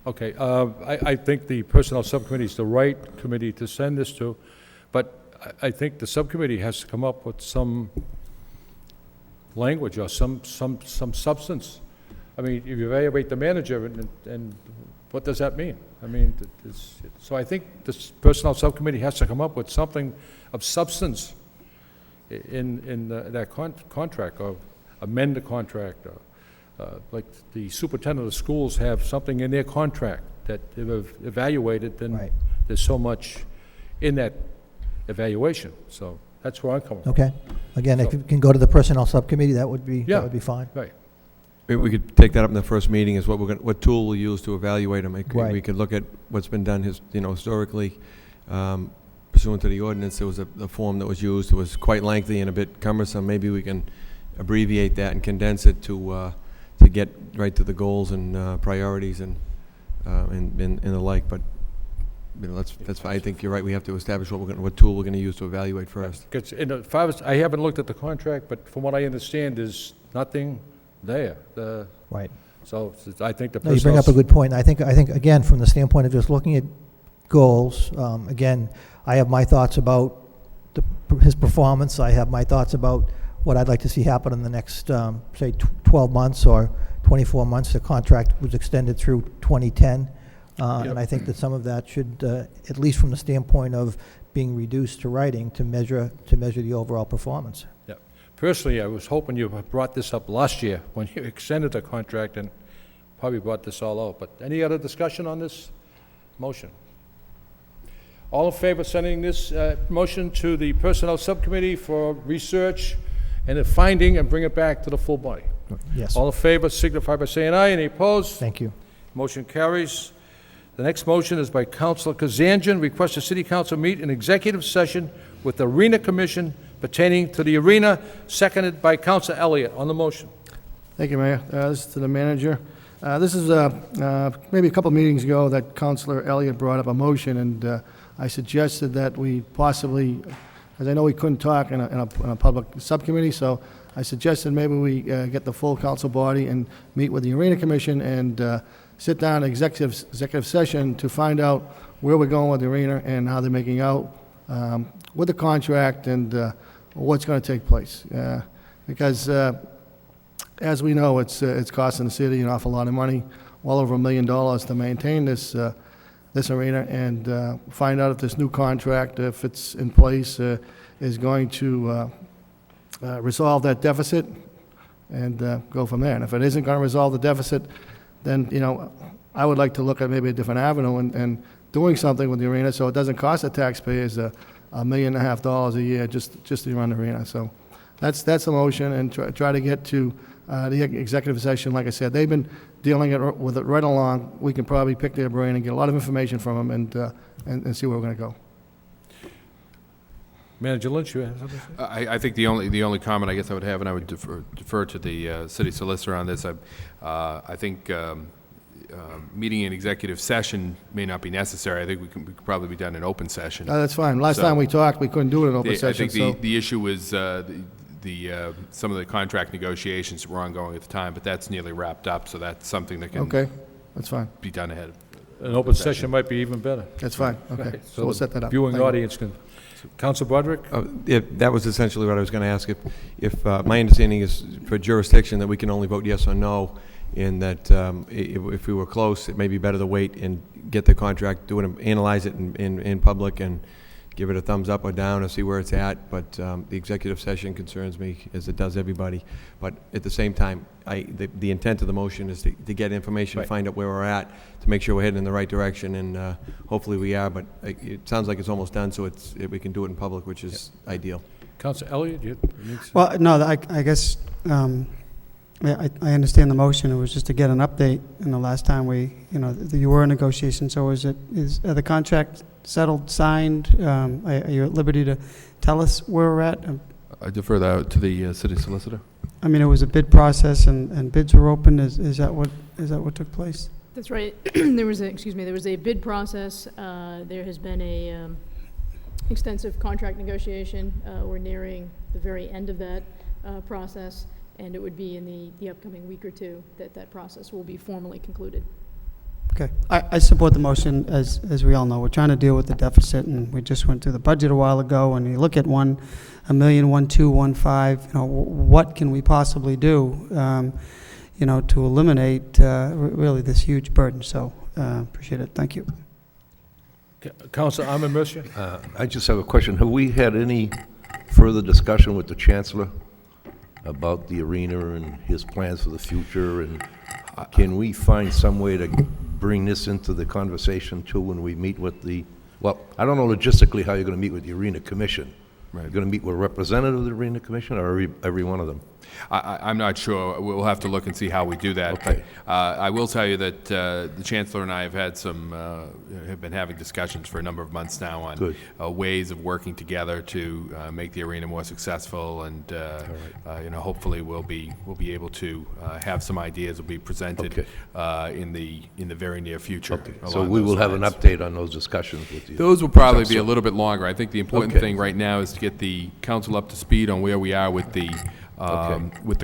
Okay, I think the Personnel Subcommittee is the right committee to send this to, but I think the subcommittee has to come up with some language or some substance. I mean, if you evaluate the manager, and what does that mean? I mean, so I think this Personnel Subcommittee has to come up with something of substance in that contract, or amend the contract, or like the superintendent of schools have something in their contract that they've evaluated, then Right. there's so much in that evaluation. So that's where I'm coming from. Okay. Again, if you can go to the personnel subcommittee, that would be fine. Right. Maybe we could take that up in the first meeting, is what tool we'll use to evaluate them. Right. We could look at what's been done historically, pursuant to the ordinance. There was a form that was used. It was quite lengthy and a bit cumbersome. Maybe we can abbreviate that and condense it to get right to the goals and priorities and the like. But that's fine. I think you're right. We have to establish what tool we're going to use to evaluate first. Because, I haven't looked at the contract, but from what I understand, there's nothing there. Right. So I think the No, you bring up a good point. I think, again, from the standpoint of just looking at goals, again, I have my thoughts about his performance. I have my thoughts about what I'd like to see happen in the next, say, 12 months or 24 months. The contract was extended through 2010. And I think that some of that should, at least from the standpoint of being reduced to writing, to measure the overall performance. Yeah. Personally, I was hoping you had brought this up last year when you extended the contract and probably brought this all out. But any other discussion on this motion? All in favor of sending this motion to the Personnel Subcommittee for research and a finding and bring it back to the full body? Yes. All in favor signify by saying aye. Any opposed? Thank you. Motion carries. The next motion is by Councilor Kazanjian. Request the City Council meet in executive session with the Arena Commission pertaining to the arena, seconded by Councilor Elliott. On the motion. Thank you, Mayor. This is to the manager. This is maybe a couple meetings ago that Councilor Elliott brought up a motion, and I suggested that we possibly, because I know we couldn't talk in a public subcommittee, so I suggested maybe we get the full council body and meet with the Arena Commission and sit down in executive session to find out where we're going with the arena and how they're making out with the contract and what's going to take place. Because as we know, it's costing the city an awful lot of money, well over $1 million to maintain this arena, and find out if this new contract, if it's in place, is going to resolve that deficit and go from there. And if it isn't going to resolve the deficit, then, I would like to look at maybe a different avenue and doing something with the arena so it doesn't cost the taxpayers $1.5 million a year just to run the arena. So that's the motion, and try to get to the executive session. Like I said, they've been dealing with it right along. We can probably pick their brain and get a lot of information from them and see where we're going to go. Manager Lynch, you have something to say? I think the only comment I guess I would have, and I would defer to the city solicitor on this. I think meeting in executive session may not be necessary. I think we could probably be done in open session. That's fine. Last time we talked, we couldn't do it in open session. I think the issue was some of the contract negotiations were ongoing at the time, but that's nearly wrapped up, so that's something that can that's fine. be done ahead of An open session might be even better. That's fine. Okay, Right. so we'll set that up. Viewing Thank you. audience can. Councilor Broderick? That was essentially what I was going to ask. If my understanding is for jurisdiction that we can only vote yes or no, and that if we were close, it may be better to wait and get the contract, analyze it in public and give it a thumbs up or down or see where it's at. But the executive session concerns me, as it does everybody. But at the same time, the intent of the motion is to get information, Right. find out where we're at, to make sure we're heading in the right direction, and hopefully we are. But it sounds like it's almost done, so we can do it in public, which is ideal. Councilor Elliott, you need to... Well, no, I guess, I understand the motion. It was just to get an update. The last time you were in negotiations, so is the contract settled, signed? Are you at liberty to tell us where we're at? I defer that to the city solicitor. I mean, it was a bid process and bids were open. Is that what took place? That's right. There was a bid process. There has been a extensive contract negotiation. We're nearing the very end of that process, and it would be in the upcoming week or two that process will be formally concluded. Okay. I support the motion. As we all know, we're trying to deal with the deficit, and we just went through the budget a while ago, and you look at $1 million, 1.2, 1.5, what can we possibly do, to eliminate really this huge burden. So appreciate it. Thank you. Councilor Ahmed Mercier? I just have a question. Have we had any further discussion with the Chancellor about the arena and his plans for the future? And can we find some way to bring this into the conversation too when we meet with I don't know logistically how you're going to meet with the Arena Commission. Right. You're going to meet with a representative of the Arena Commission or every one of them? I'm not sure. We'll have to look and see how we do that. Okay. But I will tell you that the Chancellor and I have had have been having discussions for a number of months now on ways of working together to make the arena more successful, and hopefully we'll be able to have some ideas will be presented in the very near future. Okay. So we will have an lines. update on those discussions with you. Those will probably be a little bit longer. I think the important thing right now is to get the council up to speed on where we are with the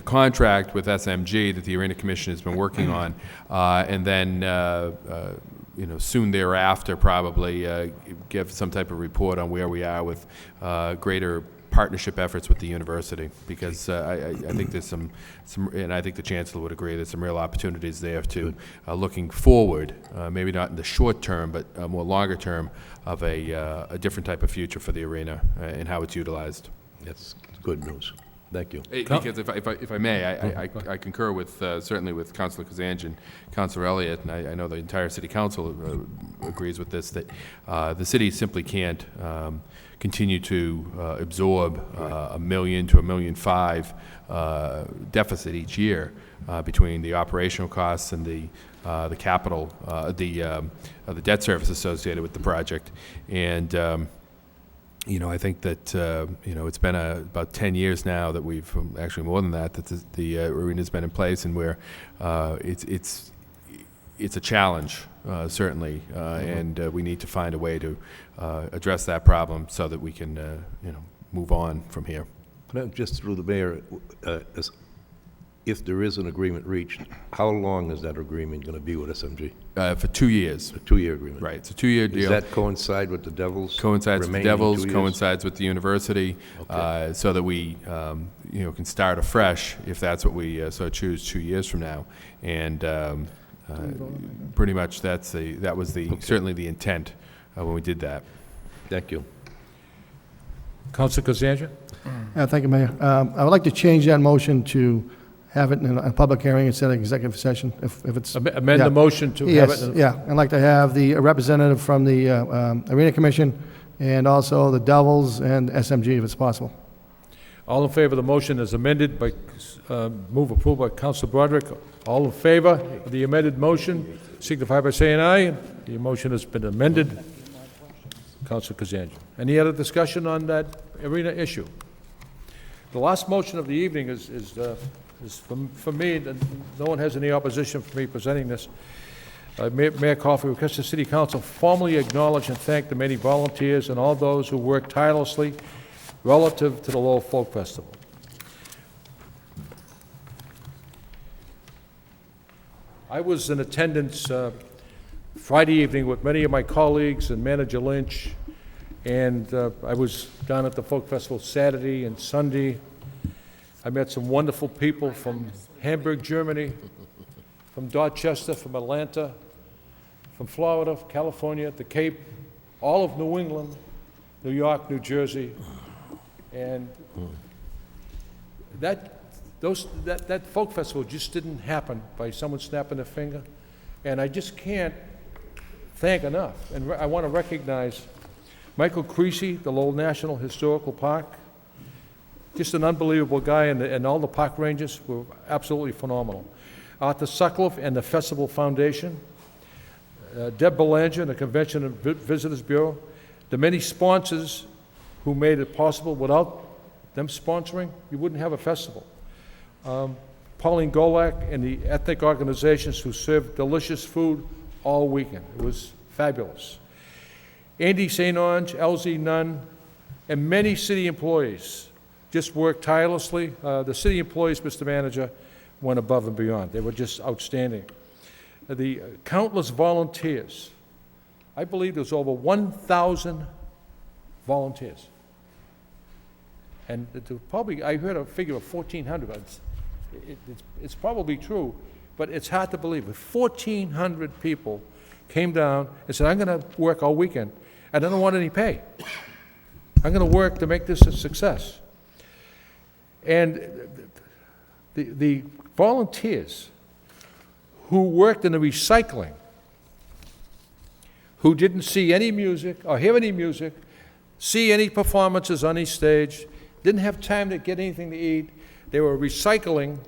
contract with SMG that the Arena Commission has been working on, and then soon thereafter probably give some type of report on where we are with greater partnership efforts with the university, because I think there's some, and I think the Chancellor would agree, there's some real opportunities there to looking forward, maybe not in the short term, but more longer term, of a different type of future for the arena and how it's utilized. That's good news. Thank you. Because if I may, I concur with, certainly with Councilor Kazanjian and Councilor Elliott, and I know the entire City Council agrees with this, that the city simply can't continue to absorb $1 million to $1.5 million deficit each year between the operational costs and the capital, the debt service associated with the project. And I think that it's been about 10 years now that we've, actually more than that, the arena's been in place, and where it's a challenge, certainly, and we need to find a way to address that problem so that we can move on from here. Just through the mayor, if there is an agreement reached, how long is that agreement going to be with SMG? For 2 years. A 2-year agreement. Right. It's a 2-year deal. Does that coincide with the Devils? Coincides with the remaining Devils, 2 years? coincides with the university, so that we can start afresh if that's what we so choose 2 years from now. And pretty much that was certainly the intent when we did that. Thank you. Councilor Kazanjian? Thank you, Mayor. I would like to change that motion to have it in a public hearing instead of executive session, if it's... Amend the motion to have it... Yeah, I'd like to have the representative from the Arena Commission and also the Devils and SMG, if it's possible. All in favor of the motion as amended by, move approved by Councilor Broderick. All in favor of the amended motion, signify by saying aye. The motion has been amended. Councilor Kazanjian. Any other discussion on that arena issue? The last motion of the evening is for me, no one has any opposition for me presenting this. Mayor Coffey requests the City Council formally acknowledge and thank the many volunteers and all those who work tirelessly relative to the Lowell Folk Festival. I was in attendance Friday evening with many of my colleagues and Manager Lynch, and I was down at the Folk Festival Saturday and Sunday. I met some wonderful people from Hamburg, Germany, from Dorchester, from Atlanta, from Florida, California, the Cape, all of New England, New York, New Jersey, and that folk festival just didn't happen by someone snapping their finger, and I just can't thank enough. And I want to recognize Michael Creasy, the Lowell National Historical Park. Just an unbelievable guy, and all the park rangers were absolutely phenomenal. Arthur Sutcliffe and the Festival Foundation, Deb Belanger and the Convention and Visitors Bureau, the many sponsors who made it possible. Without them sponsoring, you wouldn't have a festival. Pauline Golak and the ethnic organizations who served delicious food all weekend. It was fabulous. Andy St. Onge, LZ Nunn, and many city employees just worked tirelessly. The city employees, Mr. Manager, went above and beyond. They were just outstanding. The countless volunteers. I believe there's over 1,000 volunteers. And probably, I heard a figure of 1,400. It's probably true, but it's hard to believe. But 1,400 people came down and said, I'm going to work all weekend, and I don't want any pay. I'm going to work to make this a success. And the volunteers who worked in the recycling, who didn't see any music or hear any music, see any performances on each stage, didn't have time to get anything to eat, They were recycling,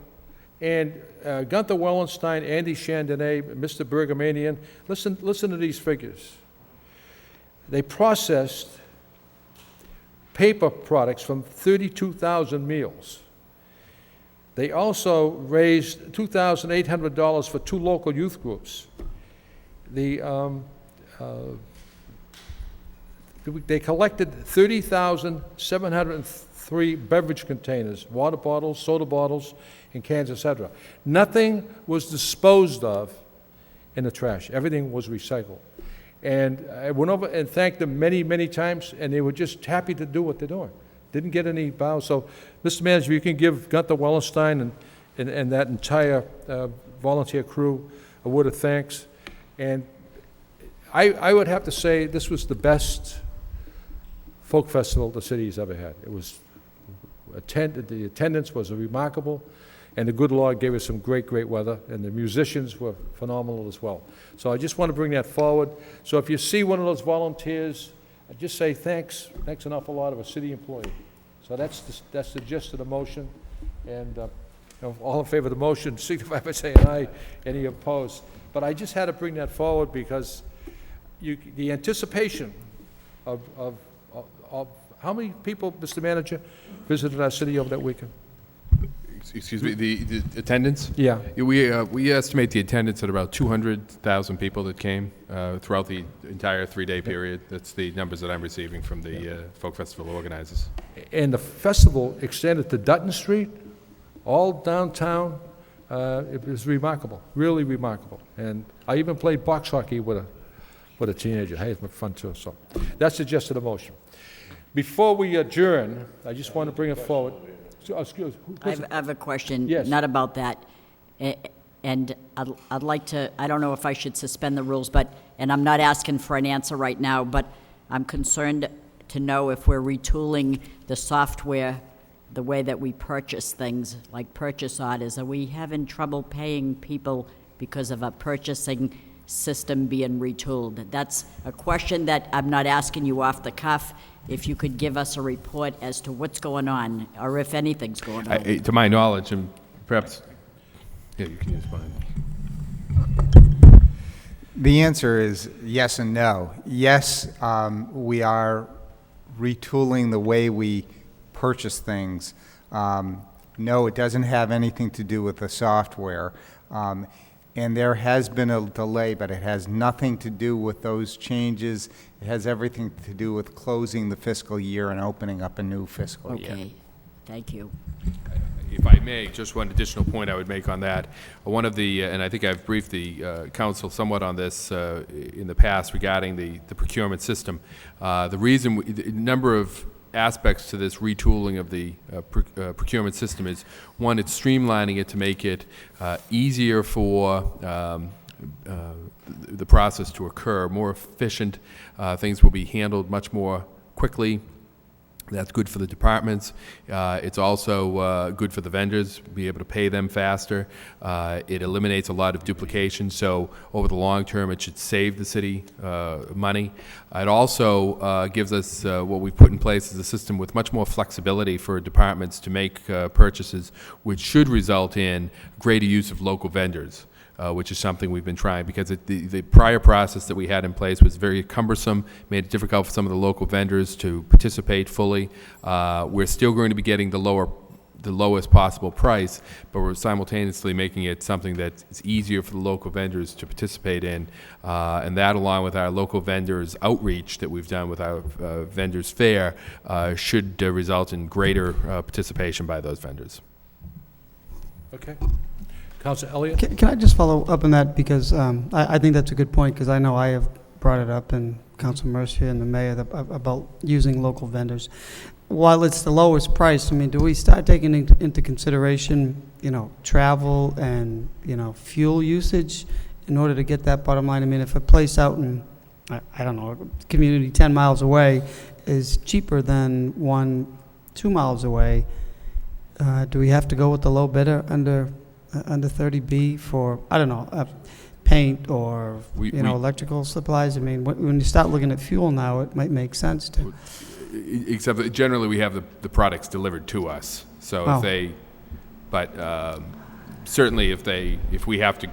and Gunther Wellenstein, Andy Chandonnet, Mr. Bergamanian, listen to these figures. They processed paper products from 32,000 meals. They also raised $2,800 for 2 local youth groups. They collected 30,703 beverage containers, water bottles, soda bottles, and cans, etc. Nothing was disposed of in the trash. Everything was recycled. And I went over and thanked them many, many times, and they were just happy to do what they're doing. Didn't get any bows. So, Mr. Manager, you can give Gunther Wellenstein and that entire volunteer crew a word of thanks. And I would have to say this was the best folk festival the city's ever had. It was the attendance was remarkable, and the good Lord gave us some great, great weather, and the musicians were phenomenal as well. So I just want to bring that forward. So if you see one of those volunteers, just say thanks an awful lot of a city employee. So that's the gist of the motion, and all in favor of the motion, signify by saying aye. Any opposed? But I just had to bring that forward because the anticipation of how many people, Mr. Manager, visited our city over that weekend? Excuse me, the attendance? Yeah. We estimate the attendance at about 200,000 people that came throughout the entire 3-day period. That's the numbers that I'm receiving from the Folk Festival organizers. And the festival extended to Dutton Street, all downtown. It was remarkable, really remarkable. And I even played box hockey with a teenager. Hey, it's fun too. So that's the gist of the motion. Before we adjourn, I just want to bring it forward. Excuse me. I have a question. Yes. Not about that. And I'd like to, I don't know if I should suspend the rules, and I'm not asking for an answer right now, but I'm concerned to know if we're retooling the software, the way that we purchase things, like purchase orders. Are we having trouble paying people because of a purchasing system being retooled? That's a question that I'm not asking you off the cuff. If you could give us a report as to what's going on, or if anything's going on. To my knowledge, and perhaps, yeah, you can use mine. The answer is yes and no. Yes, we are retooling the way we purchase things. No, it doesn't have anything to do with the software. And there has been a delay, but it has nothing to do with those changes. It has everything to do with closing the fiscal year and opening up a new fiscal year. Okay, thank you. If I may, just one additional point I would make on that. One of the, and I think I've briefed the council somewhat on this in the past regarding the procurement system. The reason, the number of aspects to this retooling of the procurement system is, one, it's streamlining it to make it easier for the process to occur, more efficient. Things will be handled much more quickly. That's good for the departments. It's also good for the vendors, be able to pay them faster. It eliminates a lot of duplication, so over the long term, it should save the city money. It also gives us what we've put in place is a system with much more flexibility for departments to make purchases, which should result in greater use of local vendors. Which is something we've been trying, because the prior process that we had in place was very cumbersome, made it difficult for some of the local vendors to participate fully. We're still going to be getting the lowest possible price, but we're simultaneously making it something that's easier for the local vendors to participate in, and that, along with our local vendors outreach that we've done with our vendors fair, should result in greater participation by those vendors. Okay. Councilor Elliott? Can I just follow up on that, because I think that's a good point, because I know I have brought it up, and Councilor Mercier and the mayor, about using local vendors. While it's the lowest price, I mean, do we start taking into consideration, travel and, fuel usage in order to get that bottom line? I mean, if a place out in, I don't know, a community 10 miles away is cheaper than one 2 miles away, do we have to go with the low bidder under 30B for, I don't know, paint or, electrical supplies? I mean, when you start looking at fuel now, it might make sense to. Except that generally we have the products delivered to us. So if they, But certainly if we have to,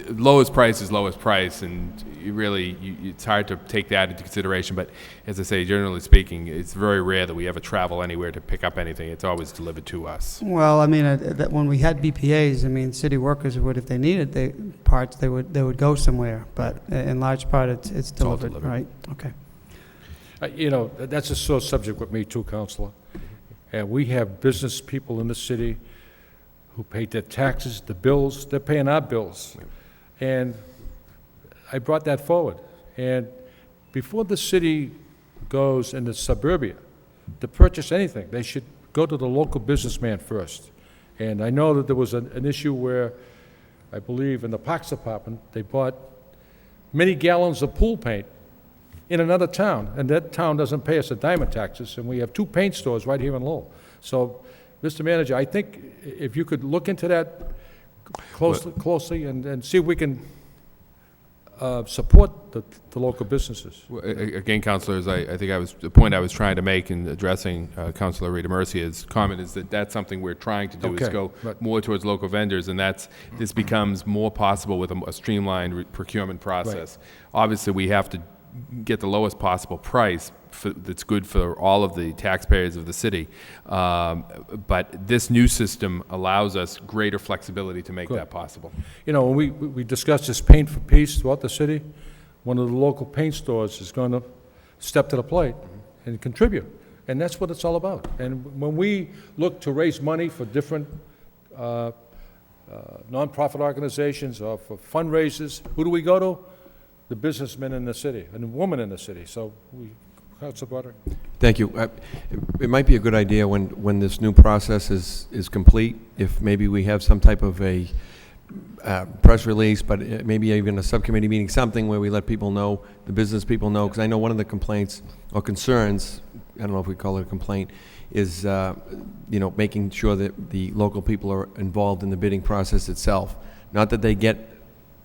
lowest price is lowest price, and it's hard to take that into consideration. But as I say, generally speaking, it's very rare that we ever travel anywhere to pick up anything. It's always delivered to us. Well, I mean, that when we had BPAs, I mean, city workers would, if they needed parts, they would go somewhere. But in large part, it's delivered, right? Okay. You know, that's a sore subject with me too, Counselor. And we have business people in the city who pay their taxes, the bills, they're paying our bills. And I brought that forward. And before the city goes into suburbia to purchase anything, they should go to the local businessman first. And I know that there was an issue where, I believe in the Parks Department, they bought many gallons of pool paint in another town, and that town doesn't pay us a dime of taxes, and we have 2 paint stores right here in Lowell. So, Mr. Manager, I think if you could look into that closely and see if we can support the local businesses. Well, again, Councilors, I think the point I was trying to make in addressing Councilor Rita Mercier's comment is that that's something we're trying to do, is go more towards local vendors, and this becomes more possible with a streamlined procurement process. Right. Obviously, we have to get the lowest possible price that's good for all of the taxpayers of the city. But this new system allows us greater flexibility to make that possible. You know, when we discussed this paint for peace throughout the city, one of the local paint stores is going to step to the plate and contribute. And that's what it's all about. And when we look to raise money for different nonprofit organizations or for fundraisers, who do we go to? The businessmen in the city and the women in the city. So, Councilor Broderick. Thank you. It might be a good idea when this new process is complete, if maybe we have some type of a press release, but maybe even a subcommittee meeting, something where we let people know, the business people know, because I know one of the complaints or concerns, I don't know if we call it a complaint, is you know, making sure that the local people are involved in the bidding process itself. Not that they get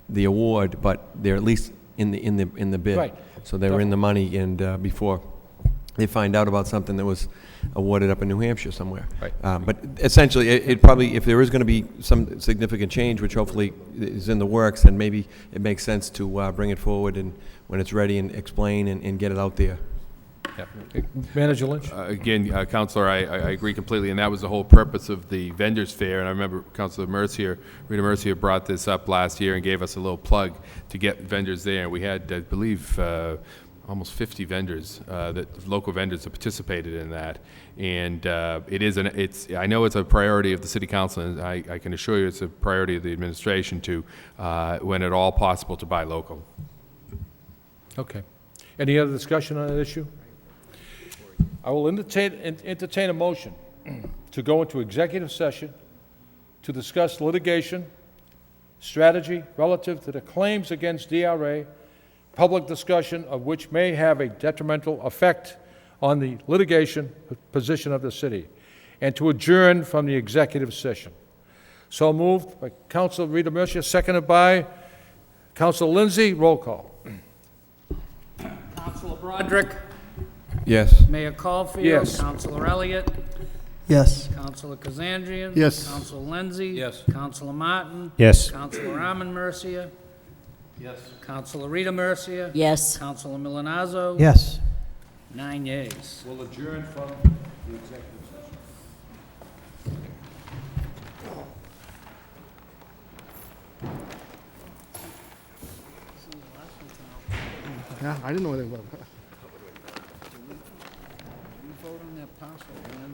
the award, but they're at least in the bid. Right. So they were in the money, and before they find out about something that was awarded up in New Hampshire somewhere. Right. But essentially, it probably, if there is going to be some significant change, which hopefully is in the works, then maybe it makes sense to bring it forward and when it's ready and explain and get it out there. Yeah. Manager Lynch? Again, Councilor, I agree completely, and that was the whole purpose of the vendors fair. And I remember Councilor Mercier, Rita Mercier, brought this up last year and gave us a little plug to get vendors there. And we had, I believe, almost 50 vendors, local vendors that participated in that. And I know it's a priority of the City Council, and I can assure you it's a priority of the administration to, when at all possible, to buy local. Okay. Any other discussion on that issue? I will entertain a motion to go into executive session to discuss litigation, strategy relative to the claims against DRA, public discussion of which may have a detrimental effect on the litigation position of the city, and to adjourn from the executive session. So moved by Councilor Rita Mercier, seconded by Councilor Lindsay. Roll call. Councilor Broderick. Yes. Mayor Caulfield. Yes. Councilor Elliott. Yes. Councilor Kazandrian. Yes. Councilor Lindsay. Yes. Councilor Martin. Yes. Councilor Armin Mercier. Yes. Councilor Rita Mercier. Yes. Councilor Milonazo. Yes. 9 yeas. We'll adjourn from the executive session. Yeah, I didn't know anything about that. Did we vote on that parcel, man?